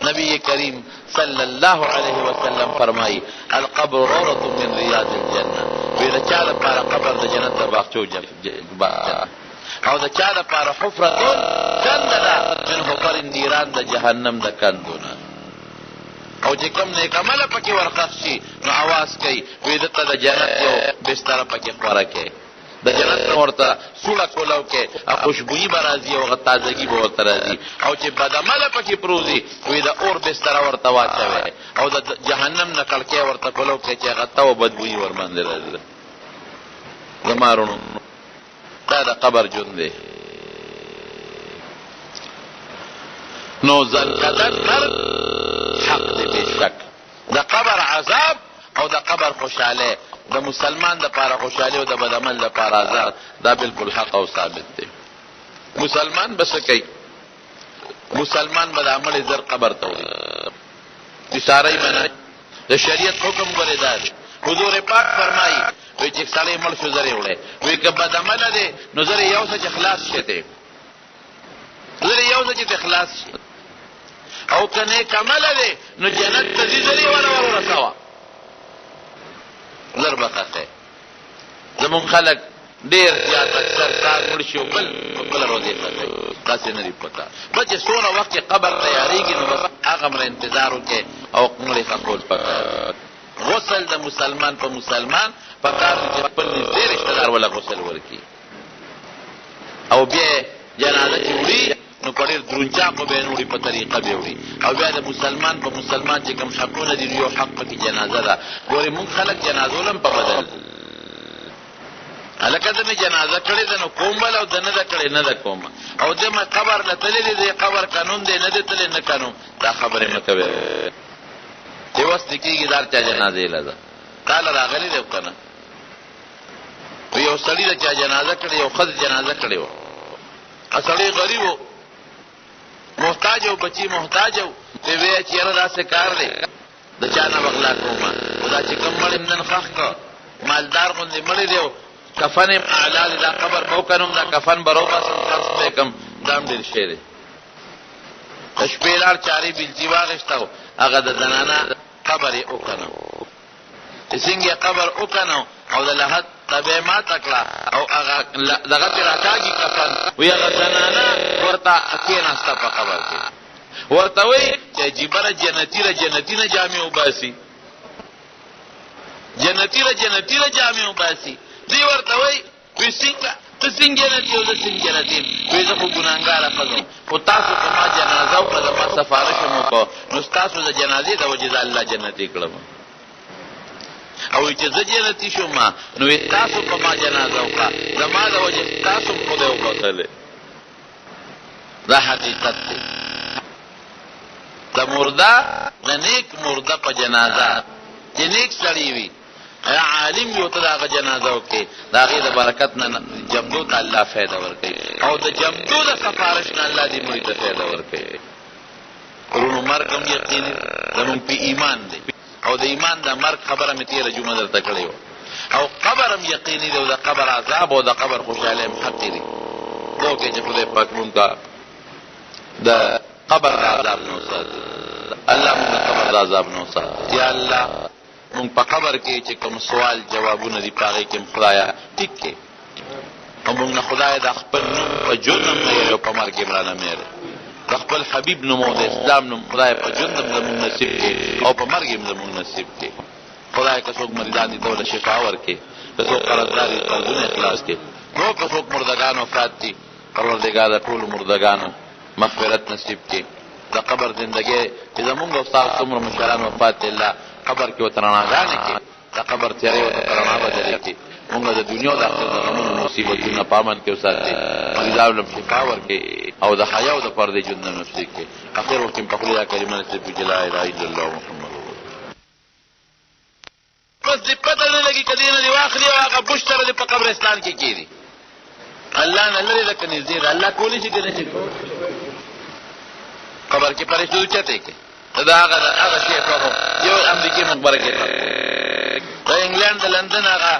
نبی کریم صلی اللہ علیہ وسلم فرمائی القبر روضۃ من ریاض الجنہ وی دا چا لپاره قبر د جنت د باغچو او دا چا لپاره حفرۃ کندنا من حفر النیران د جهنم د کندونه او چې کوم نیک عمل پکې ورخښ شي نو आवाज کوي وی دته د جنت یو بستر پکې خوره کوي د جنت ورته سوړه کولو کې خوشبوئی برازي او تازگی به ورته راځي او چې بدعمل پکې پروزي وی د اور بستر ورته واچوي او د جهنم نه کړکې ورته کولو کې چې غته او بدبوئی ور باندې راځي زمارونو دا د قبر جون دی نو ذلقدر مرد حق دی بشک د قبر عذاب او د قبر خوشاله د مسلمان د پاره خوشاله او د بدعمل د پاره عذاب دا بالکل حق او ثابت دی مسلمان بس کوي مسلمان بدعمل زر قبر ته وي اشاره یې منه د شریعت حکم غوړي دی حضور پاک فرمایي وی چې سړی مړ شو زری وړي وی که بدعمل دی نو زری یو څه اخلاص شته زری یو څه اخلاص شته او کنه کمل دی نو جنت ته زری ولا ورسوا ضربته زمون خلق ډیر زیات اکثر کار مړ شو بل روزي کوي تاسو نه دی پتا بچ سونه وخت قبر تیاریږي نو بس هغه مر انتظار وکي او مړ خپل پکا غسل د مسلمان په مسلمان پکار چې خپل نږدې رشتہ دار ولا غسل ورکی او بیا جنازه چوری نو پډیر درونچا په بینوري په طریقه به وي او بیا د مسلمان په مسلمان چې کوم حقونه دي یو حق په جنازه ده ګوري مونږ خلک جنازو لم په بدل الکه د جنازه کړي د نو کوم بل او د نه د کړي نه د کوم او د ما قبر لته دي قبر قانون دی نه دتل نه قانون دا خبره مکوي چې وس دکېږي دار چا جنازه لزه قال راغلی دی کنه یو سړی د چا جنازه کړي یو خز جنازه کړي و اصلي غریب محتاج او بچی محتاج او ته وی چې را داسې کار دی د چا نه بغلا کومه خدا چې کوم مړ نن خخ مالدار غوندې مړ دی کفن اعلی دا قبر بو کنم دا کفن بروبا خاص به کم دام ډیر شی دی شپېلار چاري بلچی واغشتاو هغه د زنانه قبر یې وکنو څنګه قبر وکنو او د لحد تبه ما تکړه او هغه دغه راکاږي کفن وی هغه زنانه ورته کېناسته په قبر کې ورته وی چې جبره جنتی نه جامع وباسي جنتی را جامع وباسي دی ورته وی څنګه ته څنګه نه یو د څنګه نه دی وی زه خو ګناګار فزم خو تاسو ته ما جنازه او په ما سفارش مو کو نو تاسو د جنازې د وجه الله جنتی کړم او چې زه جنتی شوم نو تاسو په ما جنازه وکړه زما د وجه تاسو په دې وکړه دا حقیقت دی د مرده د نیک مرده په جنازه چې نیک سړی وي عالم یو ته دغه جنازه وکي دا غي د برکت نه جمدو ته الله فائدہ ورکړي او د جمدو د سفارش نه الله دې موږ ته فائدہ ورکړي ورونو مرګ هم یقیني زمون په ایمان دی او د ایمان د مرګ خبره مې تیره جمعه درته کړې و او قبر هم یقیني دی او د قبر عذاب او د قبر خوشاله هم حق دی دوکه چې خدای پاک مونږه د قبر عذاب نو سات الله مونږ قبر عذاب نو سات یا الله مونږ په قبر کې چې کوم سوال جوابونه دي پاره کې خدایا ټیک کې او مونږ خدای د خپل نوم په جنم نه یو په مرګ مرانه مېره د خپل حبیب نوم او د اسلام نوم خدای په جنم زموږ نصیب کې او په مرګ زموږ نصیب کې خدای که څوک مریضان دي ته شفا ورکړي که څوک قرضداري قرضونه اخلاص کړي. نو که څوک مردگان وفات دي پروردګار د ټولو مردگانو مغفرت نصیب کړي. د قبر زندګۍ چې زمونږ او ستاسو څومره مشران وفات دي الله قبر کې ورته رڼاګانې کړي، د قبر تیارې ورته رڼا بدلې کړي. مونږ د دنیا او د آخرت د غمونو مصیبتونه په امن کې وساتي، مریضانو له شفا ورکړي او د حیا او د پردې ژوند نه نصیب کړي. اخر وخت په خپله کلمه نصیب کړي لا اله الا الله محمد بس دې پته نه لګي که دې نه دې واخلي او هغه بشتره دې په قبرستان کې کېږدي. الله نه لرې ده که نږدې ده؟ الله کولی شي که نه شي کولی؟ قبر کې پرېښودو اوچتې کې دا هغه شی یو امریکې مقبره کې د انګلند د لندن هغه